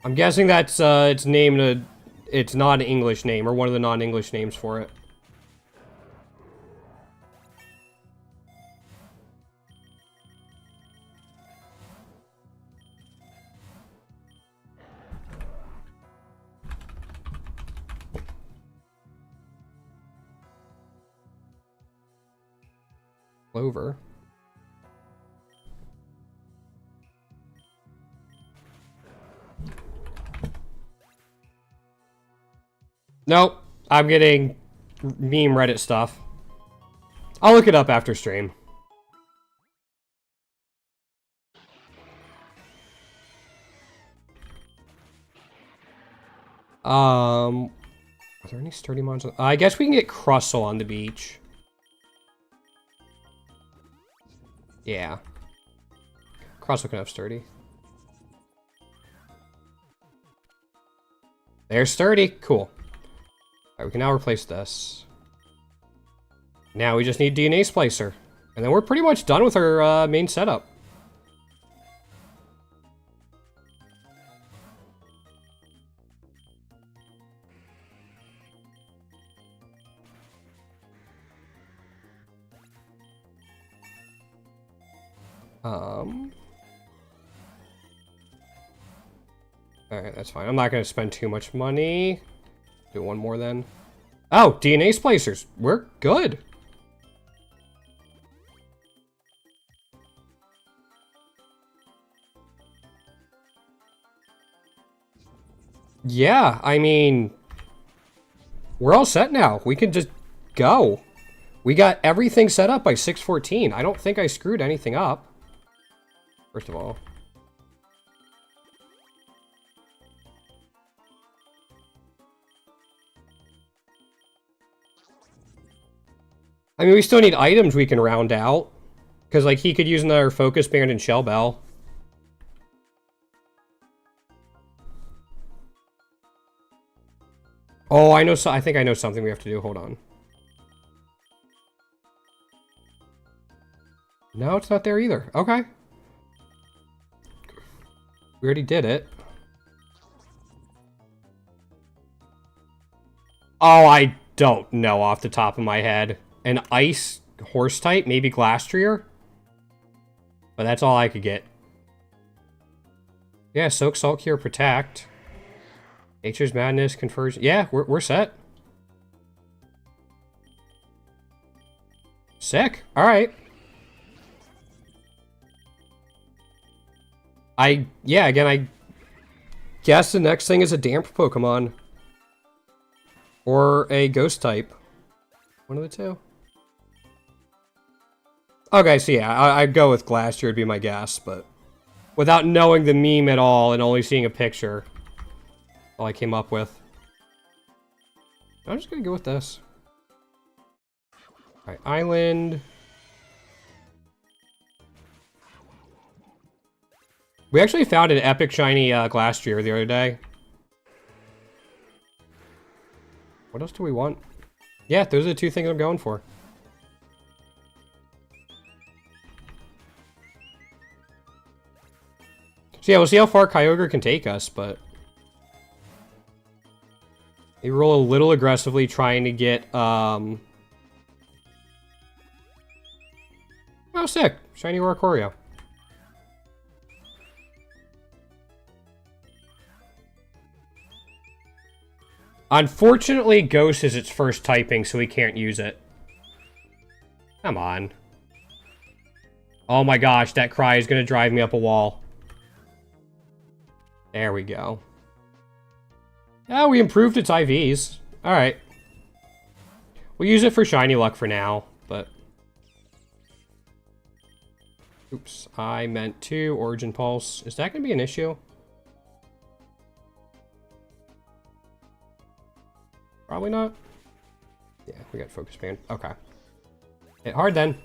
I'm guessing that's it's named it's not an English name or one of the non-English names for it. Clover. Nope. I'm getting meme Reddit stuff. I'll look it up after stream. Are there any sturdy mons? I guess we can get Crustle on the beach. Yeah. Crustle can have sturdy. They're sturdy. Cool. Alright, we can now replace this. Now we just need DNA Splicer. And then we're pretty much done with our main setup. Alright, that's fine. I'm not going to spend too much money. Do one more then. Oh, DNA splicers. We're good. Yeah, I mean, we're all set now. We can just go. We got everything set up by 6:14. I don't think I screwed anything up. First of all. I mean, we still need items we can round out. Because, like, he could use another Focus Band and Shell Bell. Oh, I know. I think I know something we have to do. Hold on. No, it's not there either. Okay. We already did it. Oh, I don't know off the top of my head. An ice horse type, maybe Glastrier? But that's all I could get. Yeah, Soak, Salt Cure, Protect. Nature's Madness, Confers. Yeah, we're set. Sick. Alright. Yeah, again, I guess the next thing is a Damp Pokemon. Or a Ghost type. One of the two. Okay, so yeah, I'd go with Glastrier would be my guess, but without knowing the meme at all and only seeing a picture, all I came up with. I'm just gonna go with this. Alright, Island. We actually found an epic shiny Glastrier the other day. What else do we want? Yeah, those are the two things I'm going for. So yeah, we'll see how far Kyogre can take us, but... They roll a little aggressively, trying to get, Oh, sick! Shiny Oricorio. Unfortunately, Ghost is its first typing, so we can't use it. Come on. Oh my gosh, that cry is gonna drive me up a wall. There we go. Yeah, we improved its IVs. Alright. We'll use it for shiny luck for now, but... Oops, I meant to Origin Pulse. Is that gonna be an issue? Probably not. Yeah, we got Focus Band. Okay. Hit hard then.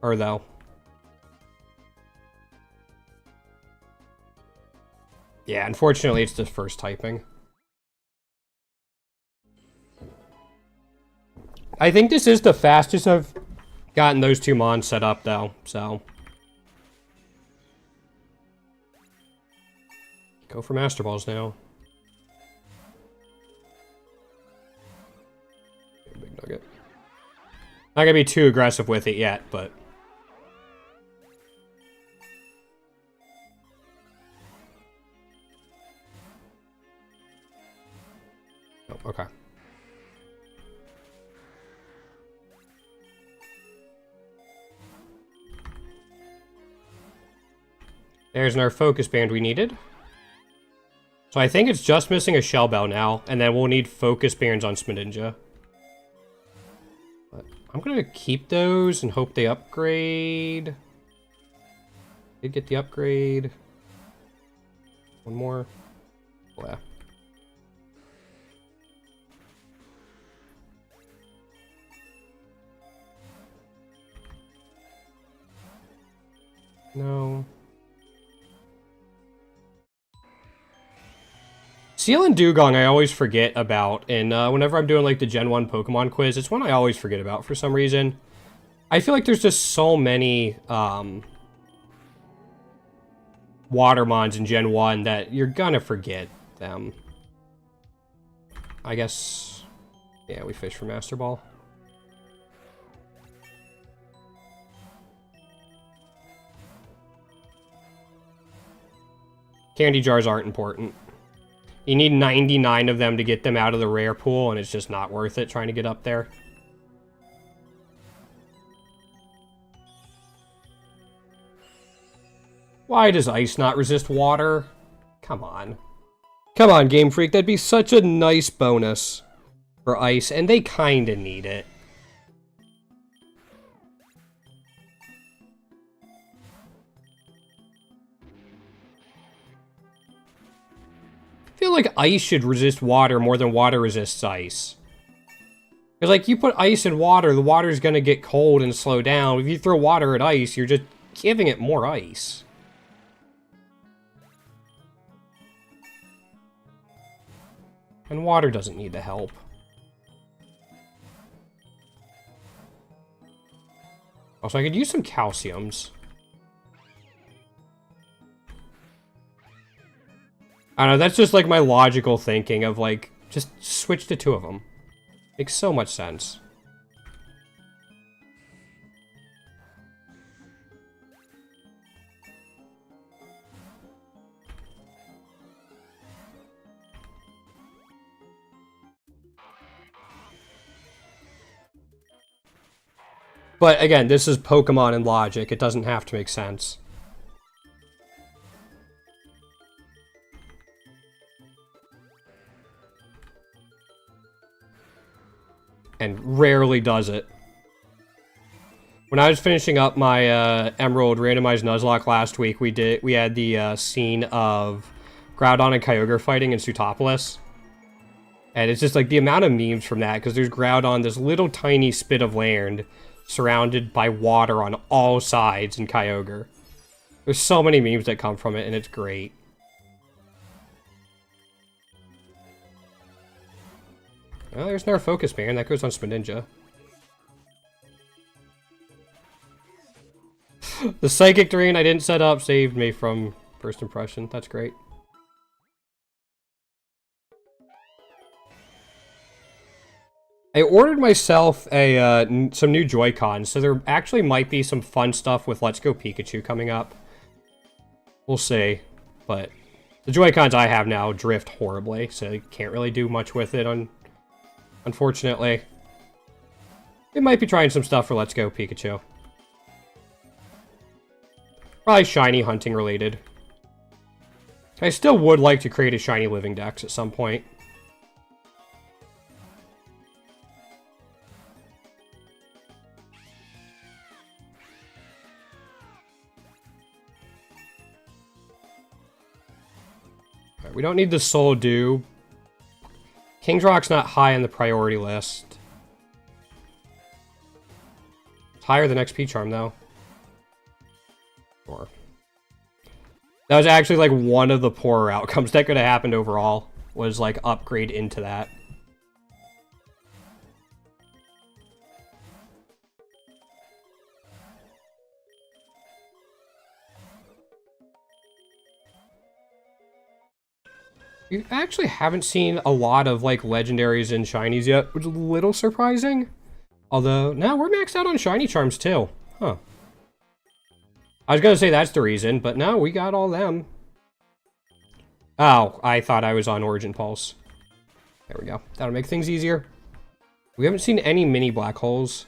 Or though. Yeah, unfortunately it's the first typing. I think this is the fastest I've gotten those two mons set up though, so. Go for Master Balls now. Big nugget. Not gonna be too aggressive with it yet, but... Oh, okay. There's our Focus Band we needed. So I think it's just missing a Shell Bell now, and then we'll need Focus Bands on Smidinja. But I'm gonna keep those and hope they upgrade. Did get the upgrade. One more. Blah. No. Seal and Dugong I always forget about, and whenever I'm doing like the Gen 1 Pokemon quiz, it's one I always forget about for some reason. I feel like there's just so many Watermons in Gen 1 that you're gonna forget them. I guess, yeah, we fish for Master Ball. Candy jars aren't important. You need 99 of them to get them out of the rare pool, and it's just not worth it trying to get up there. Why does ice not resist water? Come on. Come on, Game Freak. That'd be such a nice bonus for ice, and they kinda need it. I feel like ice should resist water more than water resists ice. Because, like, you put ice in water, the water's gonna get cold and slow down. If you throw water at ice, you're just giving it more ice. And water doesn't need the help. Also, I could use some calciums. I don't know, that's just like my logical thinking of like, just switch to two of them. Makes so much sense. But again, this is Pokemon and logic. It doesn't have to make sense. And rarely does it. When I was finishing up my Emerald randomized Nuzlocke last week, we had the scene of Groudon and Kyogre fighting in Sootopolis. And it's just like the amount of memes from that, because there's Groudon, this little tiny spit of land, surrounded by water on all sides in Kyogre. There's so many memes that come from it, and it's great. Well, there's another Focus Band. That goes on Smidinja. The Psychic Drain I didn't set up saved me from First impression. That's great. I ordered myself a some new Joy-Cons, so there actually might be some fun stuff with Let's Go Pikachu coming up. We'll see, but the Joy-Cons I have now drift horribly, so you can't really do much with it, unfortunately. They might be trying some stuff for Let's Go Pikachu. Probably shiny hunting related. I still would like to create a shiny living dex at some point. Right, we don't need the Soul Dew. King's Rock's not high on the priority list. It's higher than XP Charm, though. Sure. That was actually, like, one of the poorer outcomes that could have happened overall. Was, like, upgrade into that. You actually haven't seen a lot of, like, legendaries and shinies yet, which is a little surprising. Although, now we're maxed out on shiny charms, too. Huh. I was gonna say that's the reason, but no, we got all them. Oh, I thought I was on Origin Pulse. There we go. That'll make things easier. We haven't seen any mini black holes.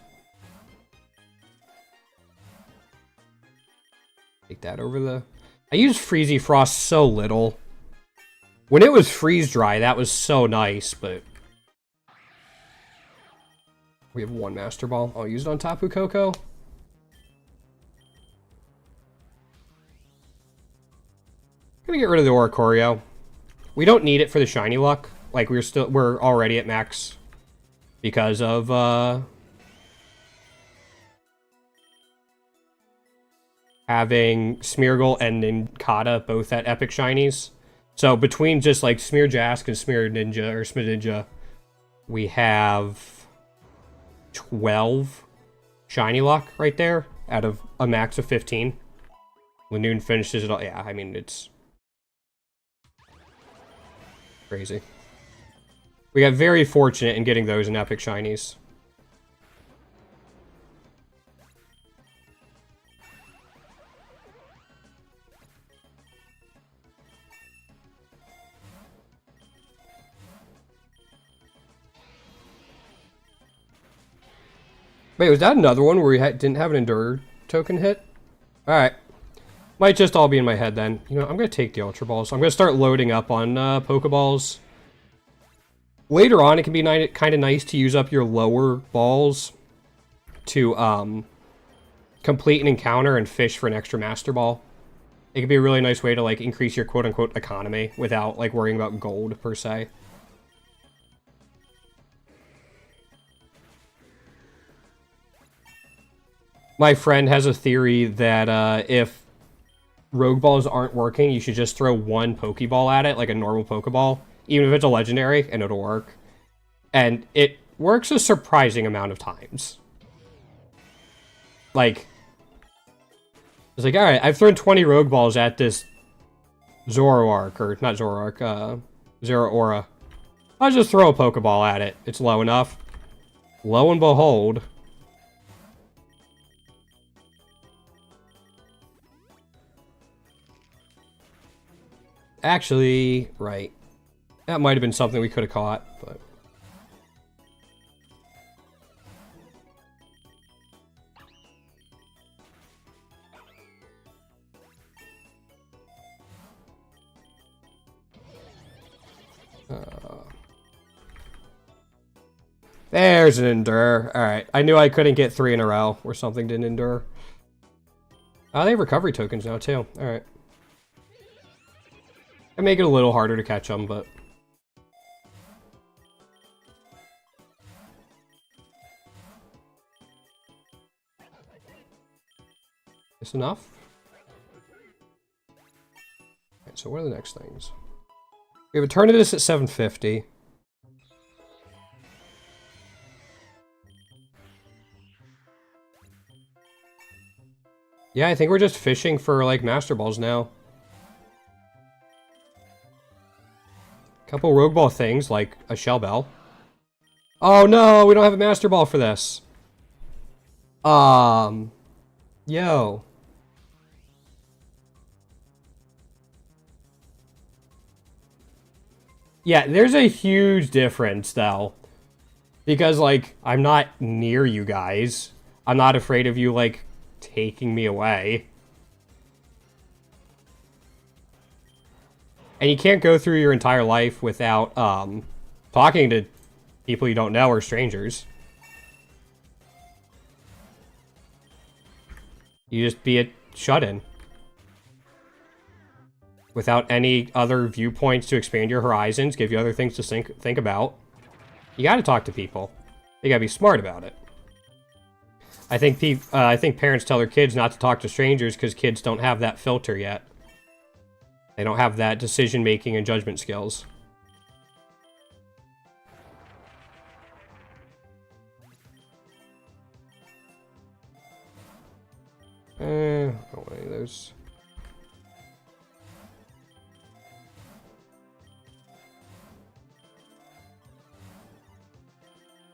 Take that over the... I used Freezy Frost so little. When it was freeze dry, that was so nice, but... We have one Master Ball. I'll use it on Tapu Koko. Gonna get rid of the Oricorio. We don't need it for the shiny luck. Like, we're already at max because of having Smeargle and Nincada both at epic shinies. So between just like Smearjask and Smidinja, we have 12 shiny luck right there out of a max of 15. Lanoon finishes it all. Yeah, I mean, it's crazy. We got very fortunate in getting those in epic shinies. Wait, was that another one where we didn't have an Endure token hit? Alright. Might just all be in my head then. You know, I'm going to take the Ultra Balls. I'm going to start loading up on Pokeballs. Later on, it can be kind of nice to use up your lower balls to complete an encounter and fish for an extra Master Ball. It can be a really nice way to like increase your quote-unquote economy without like worrying about gold per se. My friend has a theory that if Rogue Balls aren't working, you should just throw one Pokeball at it, like a normal Pokeball, even if it's a legendary, and it'll work. And it works a surprising amount of times. Like, it's like, alright, I've thrown 20 Rogue Balls at this Zoroark, or not Zoroark, Zeraora. I'll just throw a Pokeball at it. It's low enough. Lo and behold... Actually, right. That might have been something we could have caught, but... There's an Endure. Alright, I knew I couldn't get 3 in a row where something didn't endure. They have recovery tokens now, too. Alright. I make it a little harder to catch them, but... Is enough? Alright, so what are the next things? We have Eternatus at 750. Yeah, I think we're just fishing for, like, Master Balls now. Couple rogue ball things, like a shell bell. Oh no, we don't have a master ball for this. Yo. Yeah, there's a huge difference, though. Because, like, I'm not near you guys. I'm not afraid of you, like, taking me away. And you can't go through your entire life without, talking to people you don't know or strangers. You just be a shut-in. Without any other viewpoints to expand your horizons, give you other things to think about. You gotta talk to people. You gotta be smart about it. I think parents tell their kids not to talk to strangers because kids don't have that filter yet. They don't have that decision-making and judgment skills. I don't want any of those.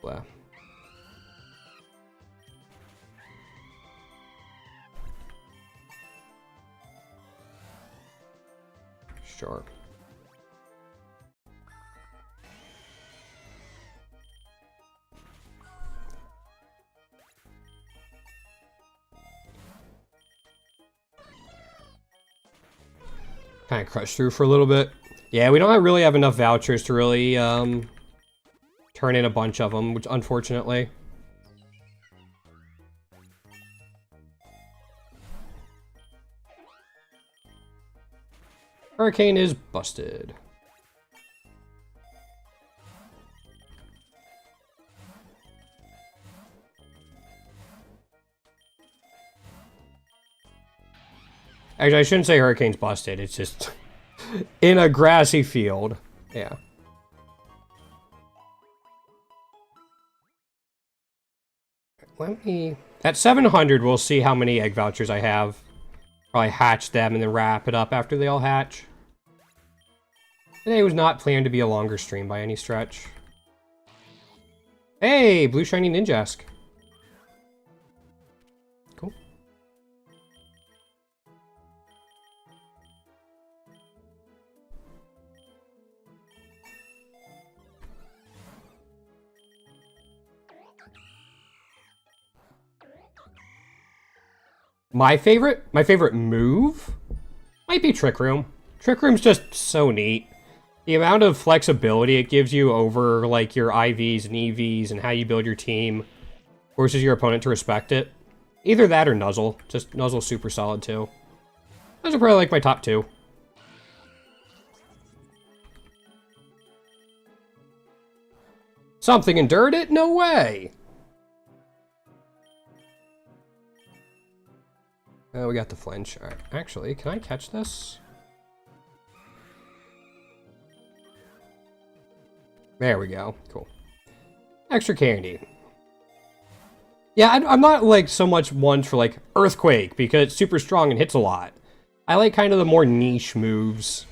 Blah. Sure. Kind of crush through for a little bit. Yeah, we don't really have enough vouchers to really turn in a bunch of them, which unfortunately. Hurricane is busted. Actually, I shouldn't say Hurricane's busted. It's just in a grassy field. Yeah. Let me... At 700, we'll see how many egg vouchers I have. Probably hatch them and then wrap it up after they all hatch. Today was not planned to be a longer stream by any stretch. Hey, blue shiny ninjask. Cool. My favorite move might be Trick Room. Trick Room's just so neat. The amount of flexibility it gives you over, like, your IVs and EVs and how you build your team forces your opponent to respect it. Either that or Nuzzle. Just Nuzzle's super solid, too. Those are probably, like, my top two. Something endured it? No way! We got the flinch. All right. Actually, can I catch this? There we go. Cool. Extra candy. Yeah, I'm not, like, so much one for, like, Earthquake, because it's super strong and hits a lot. I like kind of the more niche moves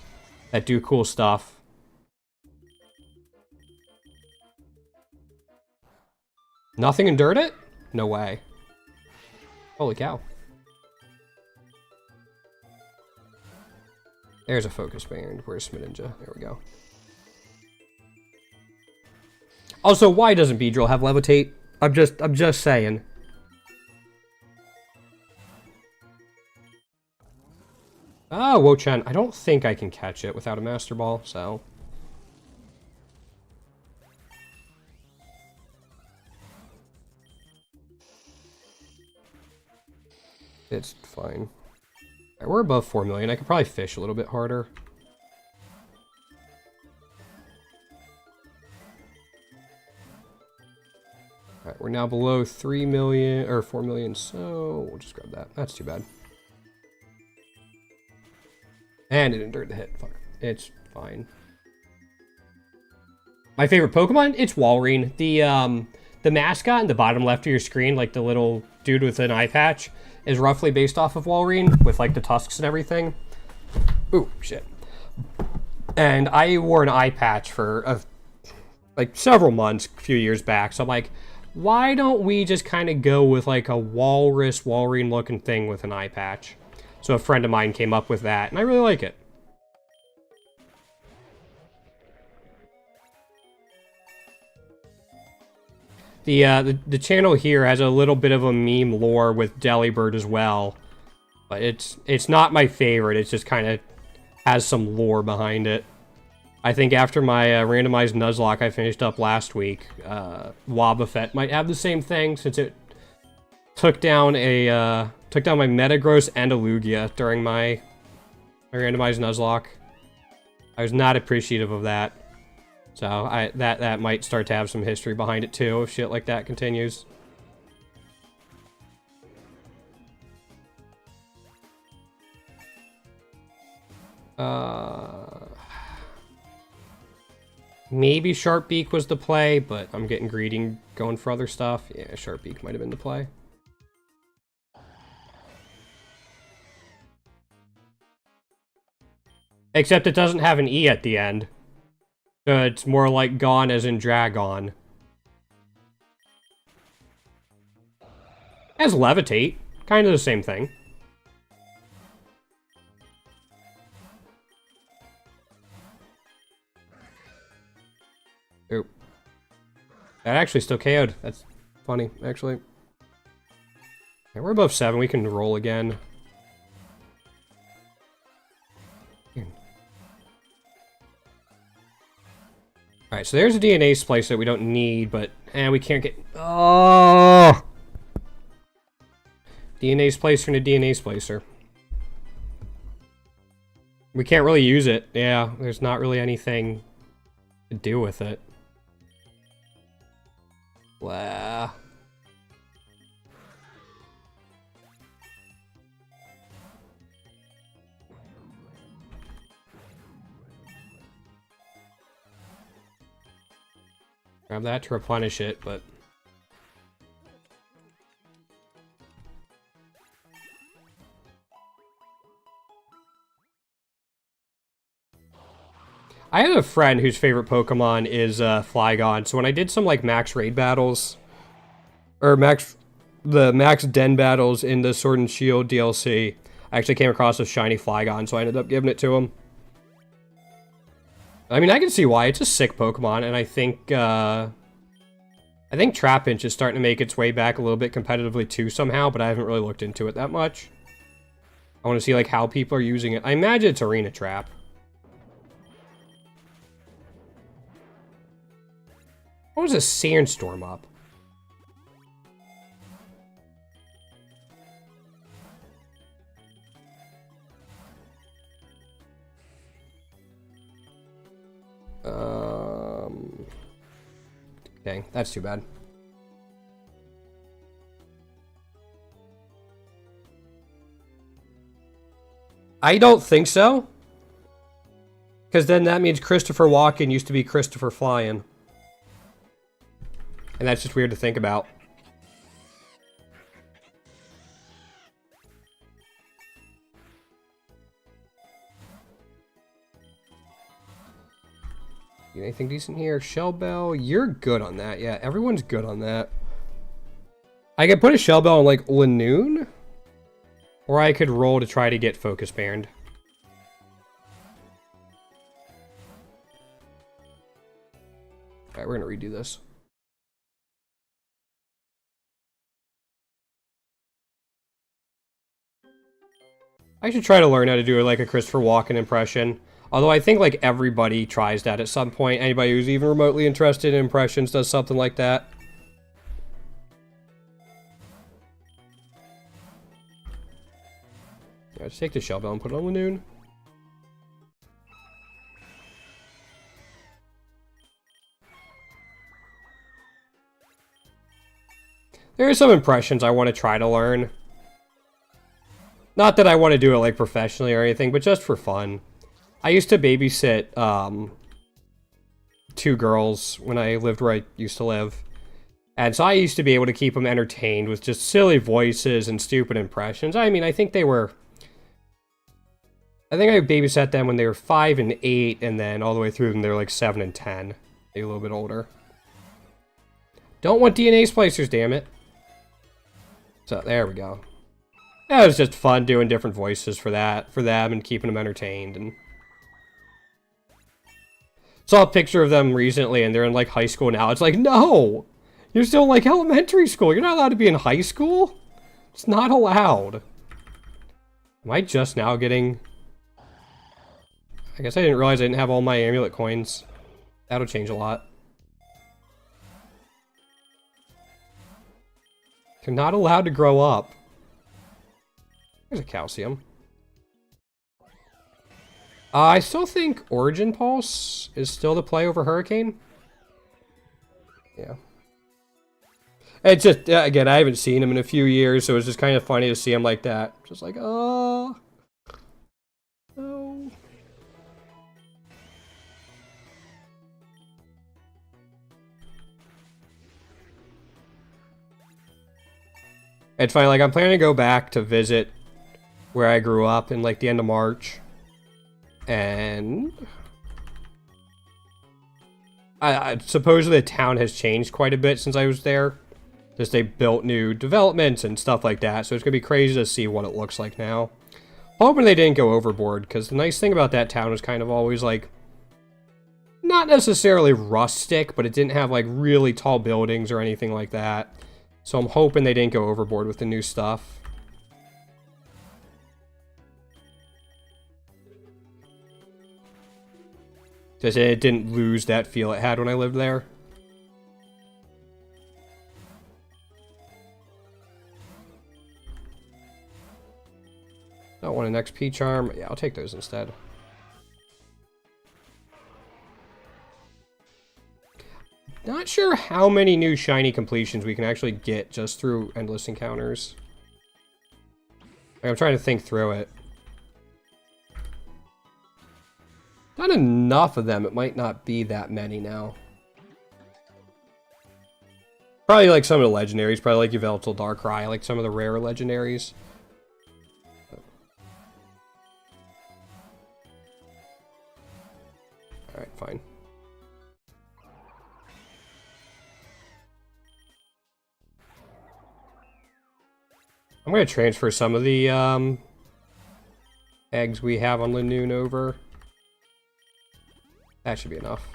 that do cool stuff. Nothing endured it? No way. Holy cow. There's a focus band. Where's Smidinja? There we go. Also, why doesn't Beedrill have Levitate? I'm just saying. Oh, Wo-Chen. I don't think I can catch it without a Master Ball, so... It's fine. Right, we're above 4 million. I could probably fish a little bit harder. Alright, we're now below 3 million, or 4 million, so we'll just grab that. That's too bad. And it endured the hit. Fuck. It's fine. My favorite Pokemon? It's Walrein. The mascot in the bottom left of your screen, like the little dude with an eye patch, is roughly based off of Walrein, with like the tusks and everything. Ooh, shit. And I wore an eye patch for like several months a few years back. So I'm like, why don't we just kind of go with like a Wolverine looking thing with an eye patch? So a friend of mine came up with that, and I really like it. The channel here has a little bit of a meme lore with Delibird as well, but it's not my favorite. It just kind of has some lore behind it. I think after my randomized Nuzlocke I finished up last week, Wobbuffet might have the same thing, since it took down my Metagross and a Lugia during my randomized Nuzlocke. I was not appreciative of that. So that might start to have some history behind it too, if shit like that continues. Maybe Sharpbeak was the play, but I'm getting greedy going for other stuff. Yeah, Sharpbeak might have been the play. Except it doesn't have an E at the end. It's more like gone as in Dragon. As Levitate. Kind of the same thing. Oop. That actually still KO'd. That's funny, actually. Okay, we're above 7. We can roll again. Alright, so there's a DNA splicer that we don't need, but... we can't get... Oh! DNA splicer and a DNA splicer. We can't really use it. Yeah, there's not really anything to do with it. Blah. Grab that to replenish it, but... I have a friend whose favorite Pokemon is Flygon, so when I did some like max raid battles, or the max den battles in the Sword and Shield DLC, I actually came across a shiny Flygon, so I ended up giving it to him. I mean, I can see why. It's a sick Pokemon, and I think Trapinch is starting to make its way back a little bit competitively too somehow, but I haven't really looked into it that much. I want to see like how people are using it. I imagine it's Arena Trap. What was a Sandstorm up? Dang, that's too bad. I don't think so. Because then that means Christopher Walken used to be Christopher Flyin'. And that's just weird to think about. Anything decent here? Shell Bell, you're good on that. Yeah, everyone's good on that. I could put a Shell Bell on like Lanoon, or I could roll to try to get Focus Band. Alright, we're gonna redo this. I should try to learn how to do like a Christopher Walken impression. Although I think like everybody tries that at some point. Anybody who's even remotely interested in impressions does something like that. Yeah, let's take the Shell Bell and put it on Lanoon. There are some impressions I want to try to learn. Not that I want to do it like professionally or anything, but just for fun. I used to babysit 2 girls when I lived where I used to live. And so I used to be able to keep them entertained with just silly voices and stupid impressions. I mean, I think they were I think I babysat them when they were 5 and 8, and then all the way through when they were like 7 and 10. Maybe a little bit older. Don't want DNA splicers, damn it. So, there we go. That was just fun doing different voices for them, and keeping them entertained. And saw a picture of them recently, and they're in like high school now. It's like, no! You're still in like elementary school. You're not allowed to be in high school? It's not allowed. Am I just now getting... I guess I didn't realize I didn't have all my amulet coins. That'll change a lot. You're not allowed to grow up. There's a calcium. I still think Origin Pulse is still the play over Hurricane. Yeah. It's just, again, I haven't seen him in a few years, so it's just kind of funny to see him like that. Just like, oh. No. It's funny, like, I'm planning to go back to visit where I grew up in, like, the end of March. And supposedly the town has changed quite a bit since I was there. Just they built new developments and stuff like that. So it's going to be crazy to see what it looks like now. Hoping they didn't go overboard, because the nice thing about that town was kind of always, like, not necessarily rustic, but it didn't have, like, really tall buildings or anything like that. So I'm hoping they didn't go overboard with the new stuff. Just it didn't lose that feel it had when I lived there. Don't want an XP charm. Yeah, I'll take those instead. Not sure how many new shiny completions we can actually get just through endless encounters. Like, I'm trying to think through it. Not enough of them. It might not be that many now. Probably like some of the legendaries. Probably like Yveltal Darkrai. Like some of the rare legendaries. Alright, fine. I'm going to transfer some of the eggs we have on Linoon over. That should be enough.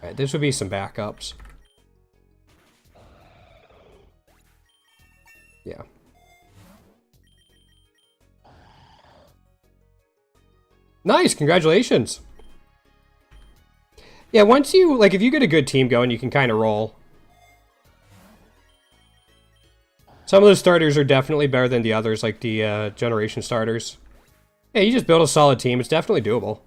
Alright, this would be some backups. Yeah. Nice, congratulations! Yeah, once you, like, if you get a good team going, you can kind of roll. Some of the starters are definitely better than the others, like the generation starters. Yeah, you just build a solid team. It's definitely doable.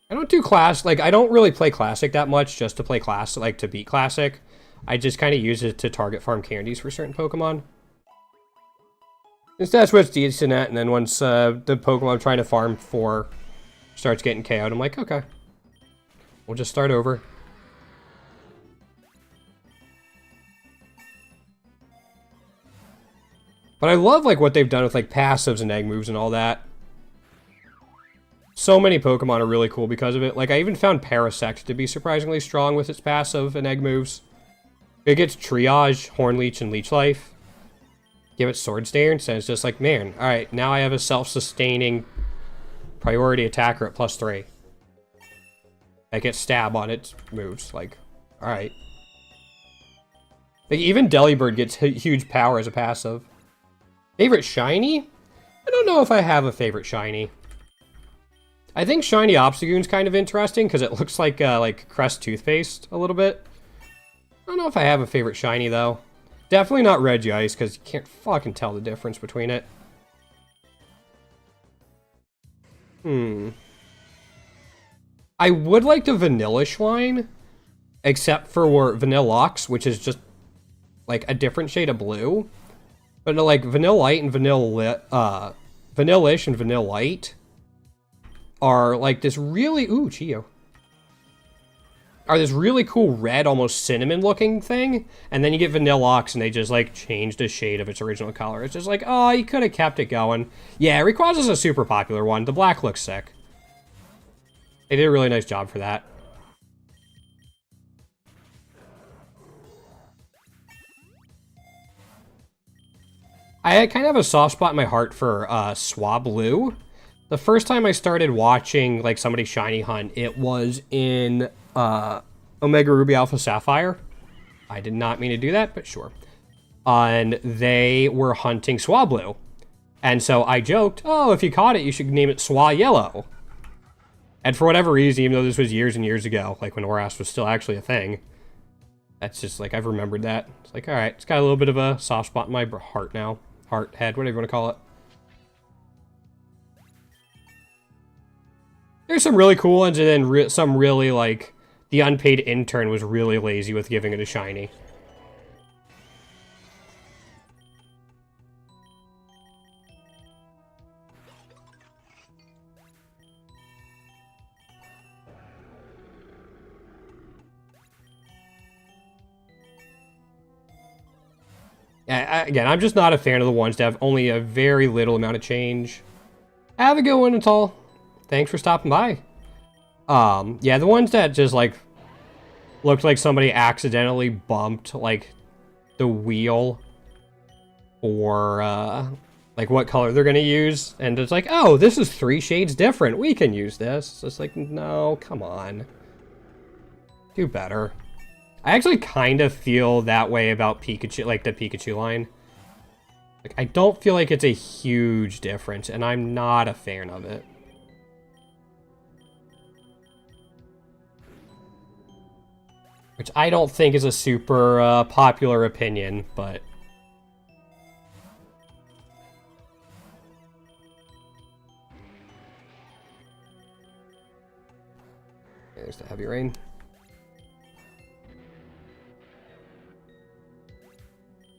I don't do class, like, I don't really play Classic that much just to play Classic, like, to beat Classic. I just kind of use it to target farm candies for certain Pokemon. Since that's what's decent at, and then once the Pokemon I'm trying to farm for starts getting KO'd, I'm like, okay. We'll just start over. But I love, like, what they've done with, like, passives and egg moves and all that. So many Pokemon are really cool because of it. Like, I even found Parasect to be surprisingly strong with its passive and egg moves. It gets Triage, Horn Leech, and Leech Life. Give it Sword Stance, and it's just like, man, alright, now I have a self-sustaining priority attacker at +3. I get Stab on its moves, like, alright. Like, even Delibird gets huge power as a passive. Favorite shiny? I don't know if I have a favorite shiny. I think shiny Obstagoon's kind of interesting because it looks like Crest toothpaste a little bit. I don't know if I have a favorite shiny though. Definitely not Regice because you can't fucking tell the difference between it. I would like the Vanillish line, except for Vanilluxe, which is just like a different shade of blue. But like Vanillite and Vanillish and Vanillite are like this really... Ooh, Chio. are this really cool red, almost cinnamon looking thing, and then you get Vanilluxe and they just like changed the shade of its original color. It's just like, oh, you could have kept it going. Yeah, Rayquaza's a super popular one. The black looks sick. They did a really nice job for that. I kind of have a soft spot in my heart for Swablu. The first time I started watching like somebody shiny hunt, it was in Omega Ruby Alpha Sapphire. I did not mean to do that, but sure. And they were hunting Swablu. And so I joked, oh, if you caught it, you should name it Swa Yellow. And for whatever reason, even though this was years and years ago, like when Oras was still actually a thing, that's just like, I've remembered that. It's like, all right, it's got a little bit of a soft spot in my heart now. Heart, head, whatever you want to call it. There's some really cool ones, and then some really, like, the unpaid intern was really lazy with giving it a shiny. Again, I'm just not a fan of the ones that have only a very little amount of change. Have a good one, Natal. Thanks for stopping by. Yeah, the ones that just, like, looked like somebody accidentally bumped, like, the wheel or, like, what color they're gonna use. And it's like, oh, this is 3 shades different. We can use this. It's like, no, come on. Do better. I actually kind of feel that way about Pikachu, like the Pikachu line. Like, I don't feel like it's a huge difference, and I'm not a fan of it. Which I don't think is a super popular opinion, but... There's the heavy rain.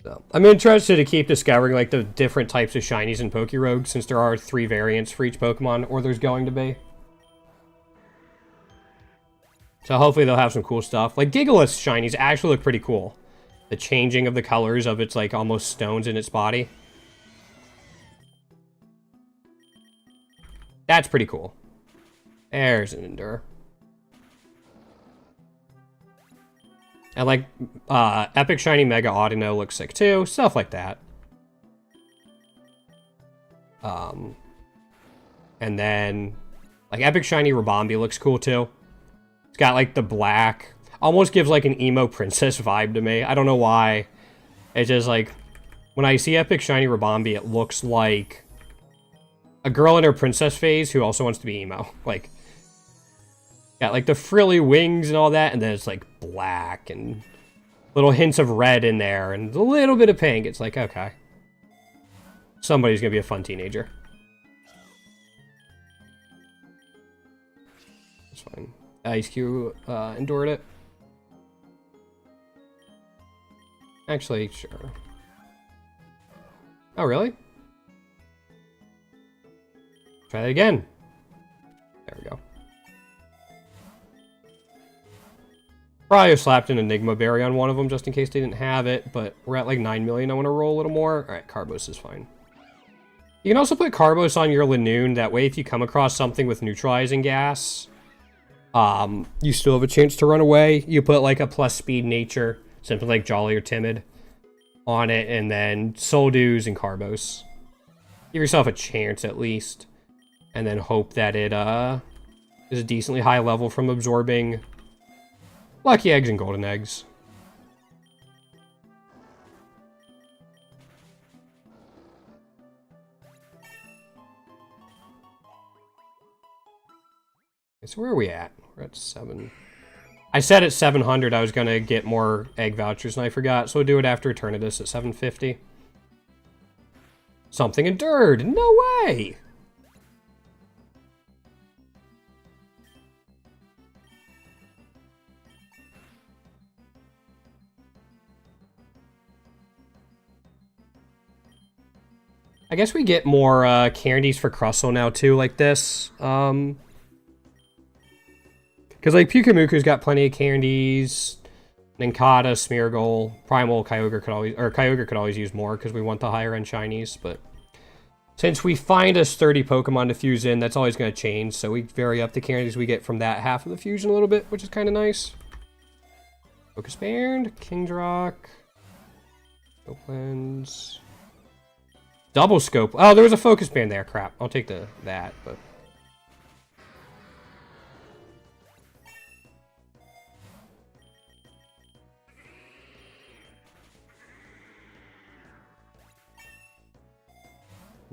So, I'm interested to keep discovering like the different types of shinies in Pokerogue, since there are 3 variants for each Pokemon, or there's going to be. So hopefully they'll have some cool stuff. Like Gigalith's shinies actually look pretty cool. The changing of the colors of its like almost stones in its body. That's pretty cool. There's an Endure. And like, Epic Shiny Mega Audino looks sick too. Stuff like that. And then, like, Epic Shiny Rabombi looks cool too. It's got like the black, almost gives like an emo princess vibe to me. I don't know why. It's just like, when I see Epic Shiny Rabombi, it looks like a girl in her princess phase who also wants to be emo. Like, got like the frilly wings and all that, and then it's like black and little hints of red in there and a little bit of pink. It's like, okay. Somebody's gonna be a fun teenager. It's fine. Ice Cube endured it. Actually, sure. Oh, really? Try that again. There we go. Probably slapped an Enigma Berry on one of them just in case they didn't have it, but we're at like 9 million. I want to roll a little more. Alright, Carbos is fine. You can also put Carbos on your Lanoon. That way if you come across something with neutralizing gas, you still have a chance to run away. You put like a plus speed nature, something like Jolly or Timid, on it, and then Soldews and Carbos. Give yourself a chance at least. And then hope that it is a decently high level from absorbing Lucky Eggs and Golden Eggs. Okay, so where are we at? We're at 7. I said at 700 I was going to get more egg vouchers, and I forgot, so we'll do it after Eternatus at 750. Something endured! No way! I guess we get more candies for Crustle now too, like this. Because Because, like, Pyukamuku's got plenty of candies. Ninkata, Smeargle, Primal, Kyogre could always use more because we want the higher end shinies, but since we find us 30 Pokemon to fuse in, that's always going to change, so we vary up the candies we get from that half of the fusion a little bit, which is kind of nice. Focus Band, Kingdrock, Scope Lens, Double Scope. Oh, there was a Focus Band there, crap. I'll take that, but...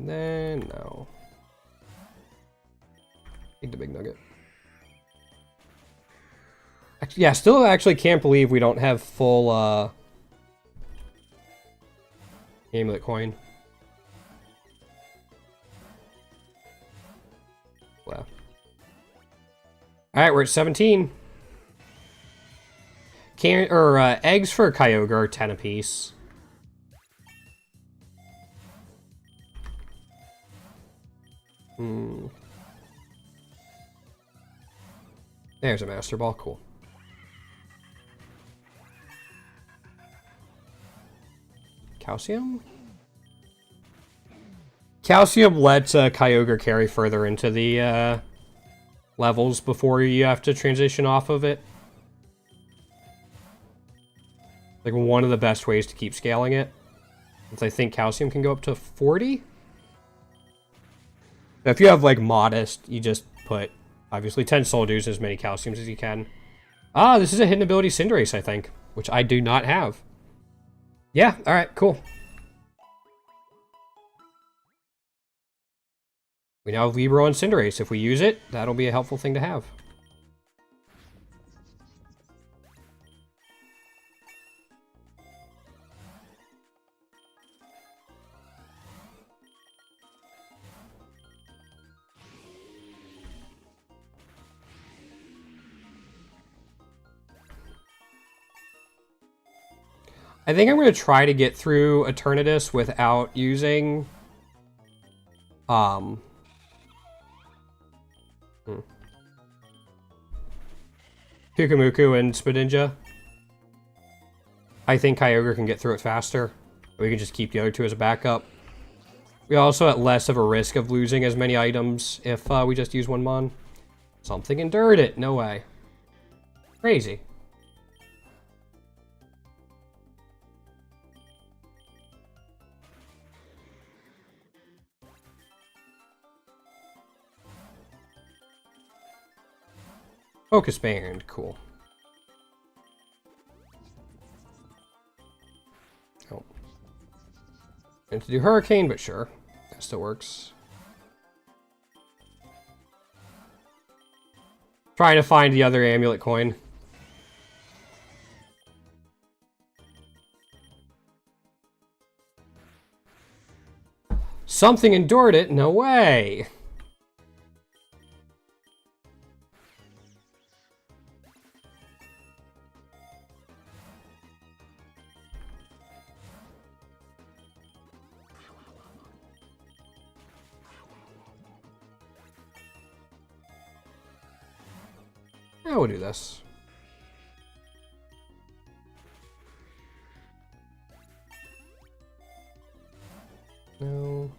Then, no. Take the big nugget. Actually, yeah, still actually can't believe we don't have full, amulet coin. Wow. Alright, we're at 17. Eggs for Kyogre are 10 apiece. There's a Master Ball, cool. Calcium? Calcium lets Kyogre carry further into the levels before you have to transition off of it. Like one of the best ways to keep scaling it. Since I think Calcium can go up to 40? If you have, like, Modest, you just put, obviously, 10 Soul Dews, as many Calciums as you can. Ah, this is a hidden ability Cinderace, I think, which I do not have. Yeah, alright, cool. We now have Libero and Cinderace. If we use it, that'll be a helpful thing to have. I think I'm going to try to get through Eternatus without using... Pyukamuku and Spinninja. I think Kyogre can get through it faster. We can just keep the other two as a backup. We also at less of a risk of losing as many items if we just use one Mon. Something endured it. No way. Crazy. Focus Band, cool. Oh. And to do Hurricane, but sure. That still works. Trying to find the other amulet coin. Something endured it? No way! Yeah, we'll do this. No.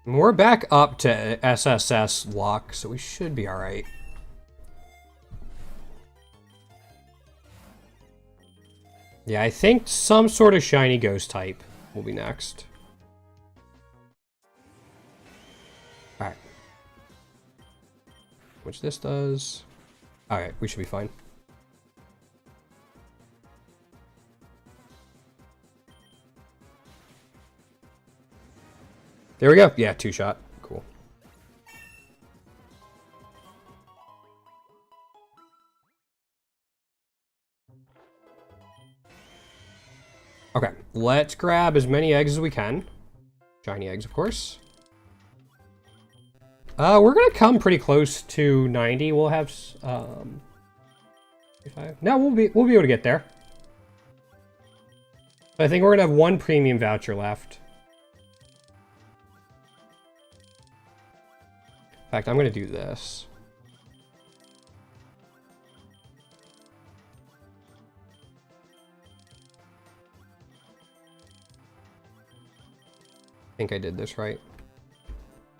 And we're back up to SSS luck, so we should be alright. Yeah, I think some sort of shiny ghost type will be next. Alright. Which this does. Alright, we should be fine. There we go. Yeah, 2-shot. Cool. Okay, let's grab as many eggs as we can. Shiny eggs, of course. We're gonna come pretty close to 90. We'll have, 35. No, we'll be able to get there. I think we're gonna have one premium voucher left. In fact, I'm gonna do this. think I did this right.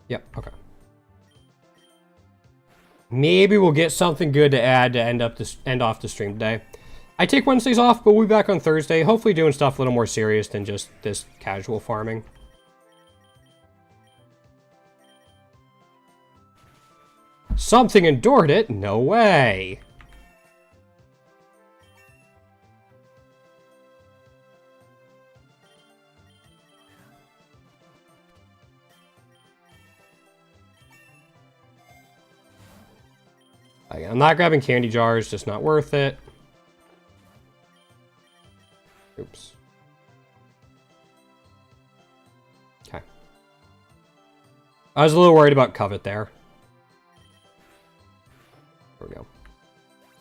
Yep, okay. Maybe we'll get something good to add to end off the stream today. I take Wednesdays off, but we'll be back on Thursday, hopefully doing stuff a little more serious than just this casual farming. Something endured it? No way. I'm not grabbing candy jars, just not worth it. Oops. Okay. I was a little worried about Covet there. There we go.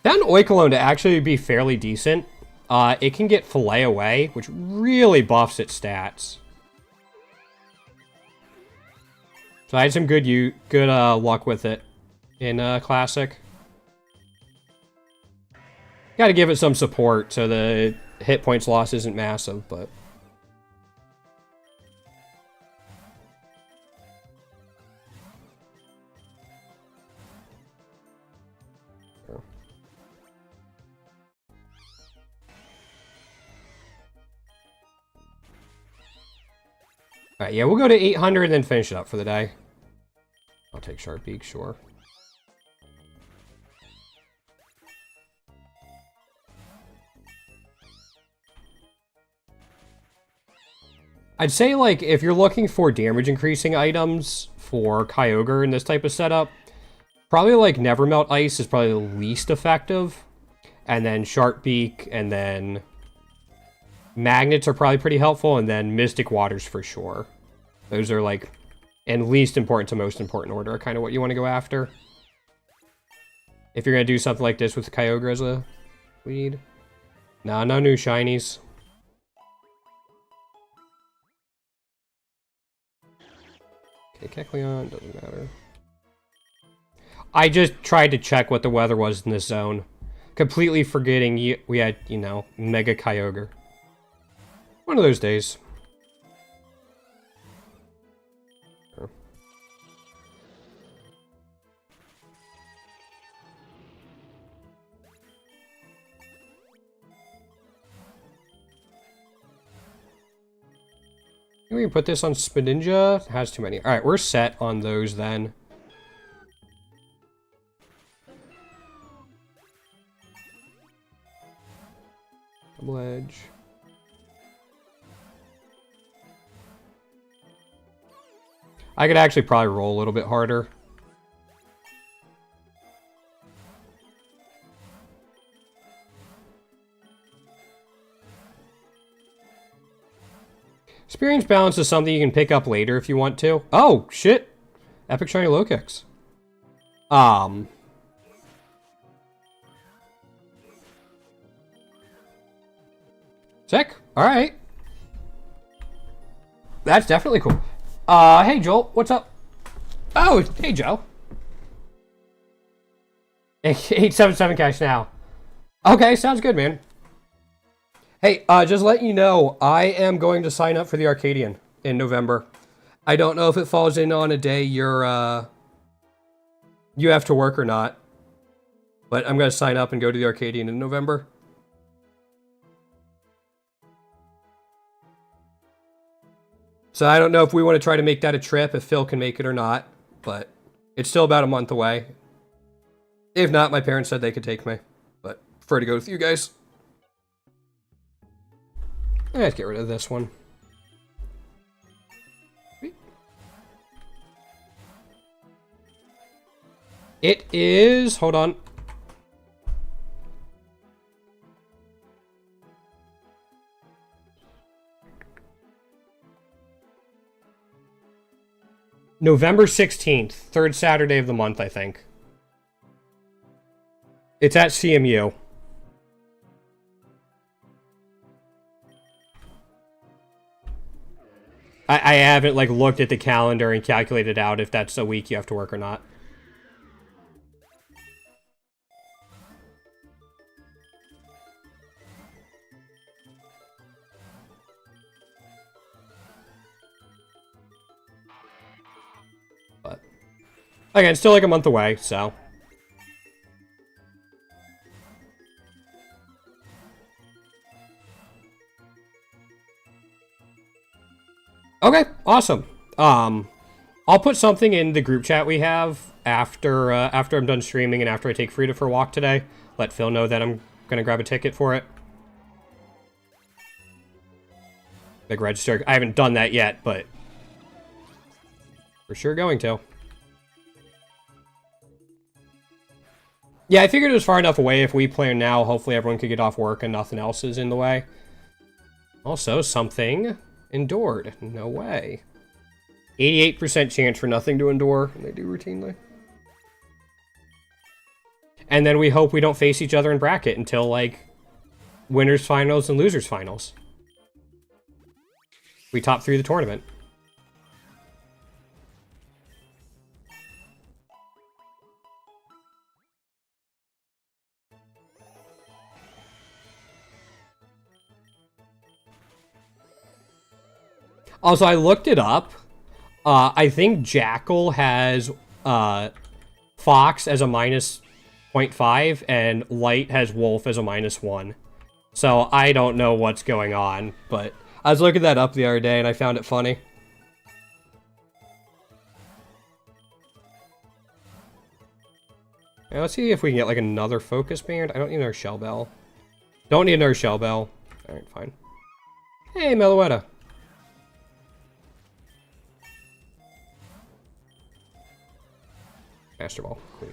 Found Oikalone to actually be fairly decent. It can get Fillet away, which really buffs its stats. So I had some good luck with it in Classic. Got to give it some support so the hit points loss isn't massive, but... Alright, yeah, we'll go to 800 and then finish it up for the day. I'll take Sharp Beak, sure. I'd say, like, if you're looking for damage increasing items for Kyogre in this type of setup, probably, like, Nevermelt Ice is probably the least effective. And then Sharp Beak, and then Magnets are probably pretty helpful, and then Mystic Waters for sure. Those are, like, in least important to most important order, kind of what you want to go after. If you're going to do something like this with Kyogre as a lead. Nah, no new shinies. Okay, Kecleon, doesn't matter. I just tried to check what the weather was in this zone. Completely forgetting we had, you know, Mega Kyogre. One of those days. Sure. We can put this on Spinninja. It has too many. Alright, we're set on those then. Double Edge. I could actually probably roll a little bit harder. Experience Balance is something you can pick up later if you want to. Oh, shit! Epic Shiny Lokix. Sick. Alright. That's definitely cool. Hey, Joel. What's up? Oh, hey, Joe. 877 cash now. Okay, sounds good, man. Hey, just let you know, I am going to sign up for the Arcadian in November. I don't know if it falls in on a day you have to work or not. But I'm going to sign up and go to the Arcadian in November. So I don't know if we want to try to make that a trip, if Phil can make it or not. But it's still about a month away. If not, my parents said they could take me. But I prefer to go with you guys. Let's get rid of this one. It is... Hold on. November 16th. Third Saturday of the month, I think. It's at CMU. I haven't, like, looked at the calendar and calculated out if that's a week you have to work or not. Again, still like a month away, so. Okay, awesome. I'll put something in the group chat we have after I'm done streaming and after I take Frida for a walk today. Let Phil know that I'm gonna grab a ticket for it. Like register. I haven't done that yet, but for sure going to. Yeah, I figured it was far enough away. If we plan now, hopefully everyone could get off work and nothing else is in the way. Also, something endured. No way. 88% chance for nothing to endure, and they do routinely. And then we hope we don't face each other in bracket until, like, winners finals and losers finals. We top 3 the tournament. Also, I looked it up. I think Jackal has Fox as a minus 0.5 and Light has Wolf as a -1. So I don't know what's going on, but I was looking that up the other day and I found it funny. Now let's see if we can get like another focus band. I don't need another shell bell. Don't need another shell bell. Alright, fine. Hey, Meloetta. Master Ball. Great.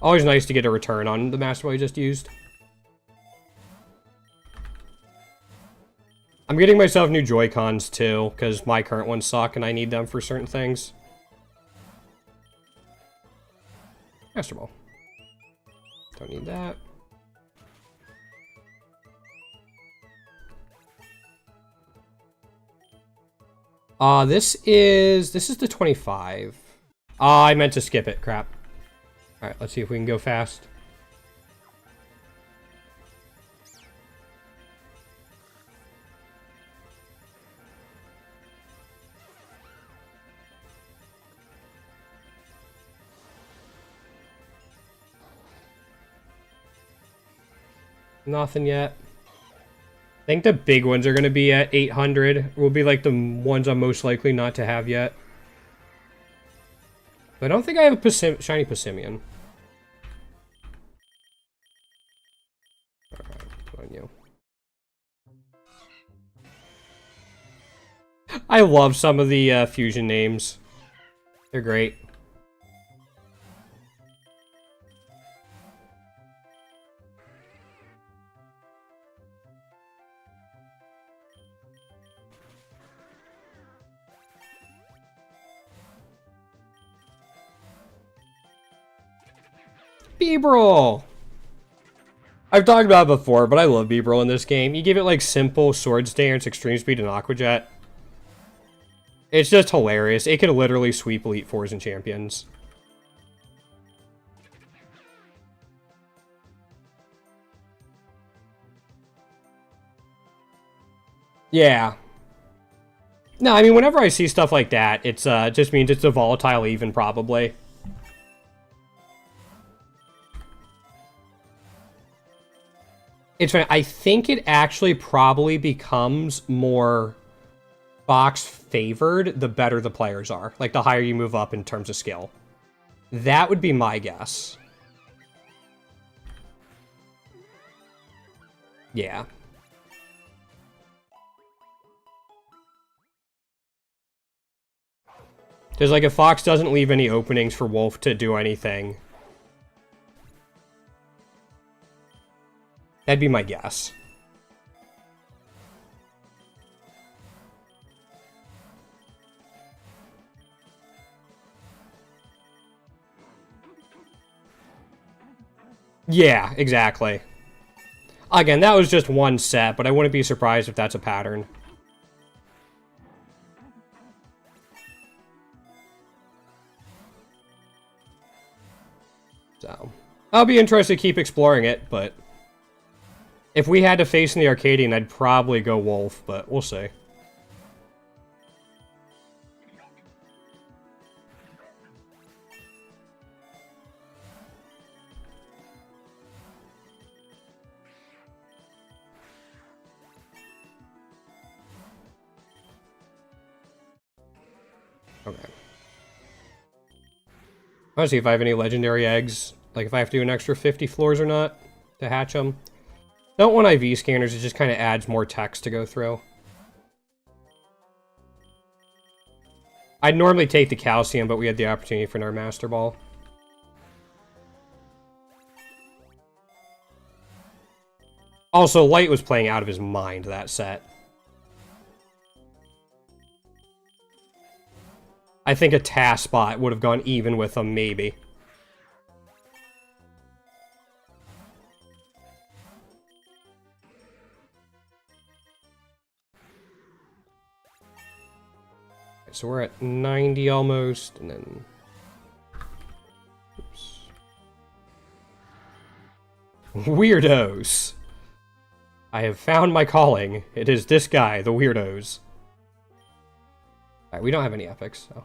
Always nice to get a return on the Master Ball you just used. I'm getting myself new Joy-Cons too, because my current ones suck and I need them for certain things. Master Ball. Don't need that. This is the 25. I meant to skip it. Crap. Alright, let's see if we can go fast. Nothing yet. I think the big ones are going to be at 800. Will be like the ones I'm most likely not to have yet. I don't think I have a shiny Passimian. Alright, put on you. I love some of the fusion names. They're great. Beebrel! I've talked about it before, but I love Beebrel in this game. You give it like simple Swords Dance, Extreme Speed, and Aqua Jet. It's just hilarious. It can literally sweep Elite Fours and Champions. Yeah. No, I mean, whenever I see stuff like that, it's just means it's a volatile even, probably. It's funny. I think it actually probably becomes more box favored the better the players are. Like, the higher you move up in terms of skill. That would be my guess. Yeah. Because, like, if Fox doesn't leave any openings for Wolf to do anything, that'd be my guess. Yeah, exactly. Again, that was just one set, but I wouldn't be surprised if that's a pattern. So, I'll be interested to keep exploring it, but if we had to face in the Arcadian, I'd probably go Wolf, but we'll see. Okay. I want to see if I have any legendary eggs. Like if I have to do an extra 50 floors or not to hatch them. Don't want IV scanners, it just kind of adds more text to go through. I'd normally take the calcium, but we had the opportunity for our Master Ball. Also, Light was playing out of his mind that set. I think a task spot would have gone even with him, maybe. So we're at 90 almost, and then... Oops. Weirdos. I have found my calling. It is this guy, the weirdos. Alright, we don't have any epics, so...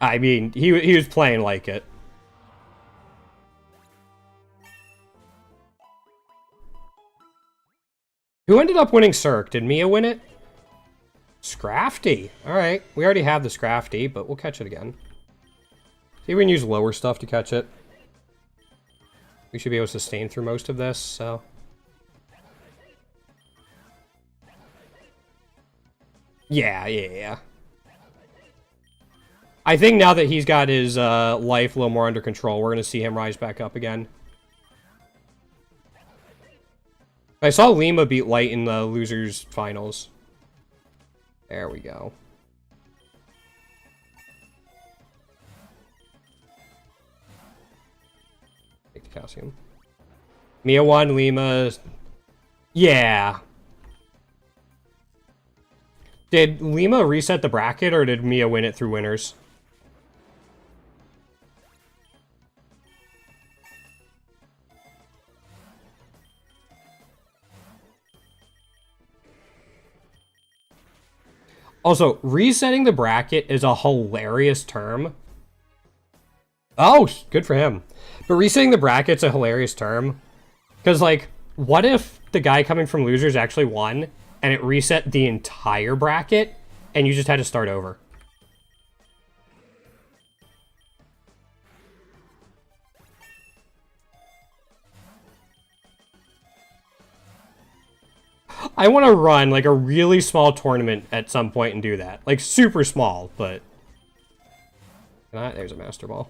I mean, he was playing like it. Who ended up winning Cirque? Did Mia win it? Scrafty. Alright, we already have the Scrafty, but we'll catch it again. See if we can use lower stuff to catch it. We should be able to sustain through most of this, so... Yeah. I think now that he's got his life a little more under control, we're going to see him rise back up again. I saw Lima beat Light in the losers finals. There we go. Take the calcium. Mia won, Lima... Yeah. Did Lima reset the bracket, or did Mia win it through winners? Also, resetting the bracket is a hilarious term. Oh, good for him. But resetting the bracket's a hilarious term. Because, like, what if the guy coming from losers actually won, and it reset the entire bracket, and you just had to start over? I want to run, like, a really small tournament at some point and do that. Like, super small, but... There's a Master Ball.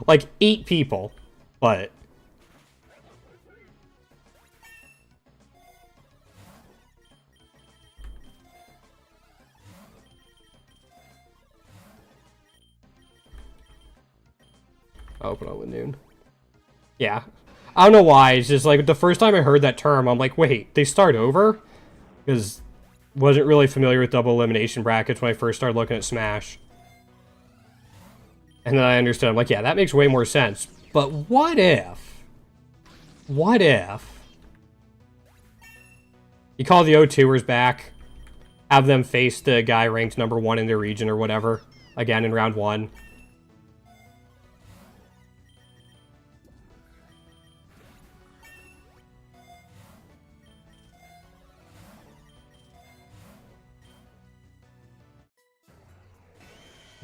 Like, 8 people, but... I'll open up with noon. Yeah. I don't know why, it's just like, the first time I heard that term, I'm like, wait, they start over? Because wasn't really familiar with double elimination brackets when I first started looking at Smash. And then I understood, I'm like, yeah, that makes way more sense. But what if? What if? You call the O2ers back, have them face the guy ranked #1 in their region or whatever, again in round 1.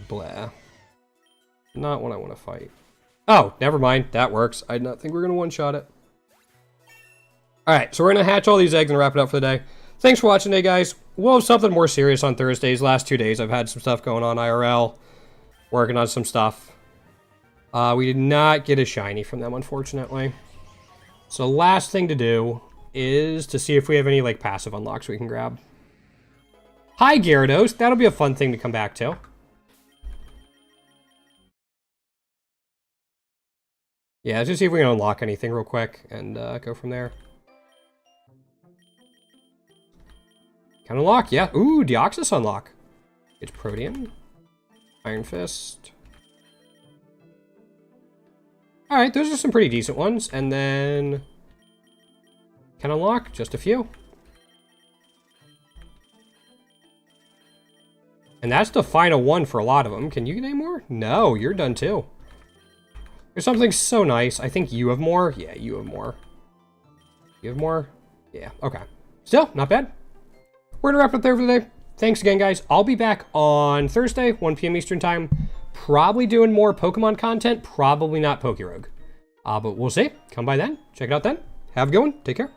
Blah. Not what I want to fight. Oh, never mind. That works. I did not think we were going to one-shot it. Alright, so we're going to hatch all these eggs and wrap it up for the day. Thanks for watching today, guys. We'll have something more serious on Thursdays. Last 2 days, I've had some stuff going on IRL. Working on some stuff. We did not get a shiny from them, unfortunately. So last thing to do is to see if we have any, like, passive unlocks we can grab. Hi, Gyarados. That'll be a fun thing to come back to. Yeah, let's just see if we can unlock anything real quick and go from there. Can unlock, yeah. Ooh, Deoxys unlock. It's Protean. Iron Fist. Alright, those are some pretty decent ones. And then... Can unlock just a few. And that's the final one for a lot of them. Can you get any more? No, you're done too. There's something so nice. I think you have more. Yeah, you have more. You have more? Yeah, okay. Still, not bad. we're gonna wrap it up there for the day. Thanks again, guys. I'll be back on Thursday, 1 p.m. Eastern time. Probably doing more Pokemon content. Probably not Pokerogue. But we'll see. Come by then. Check it out then. Have a good one. Take care.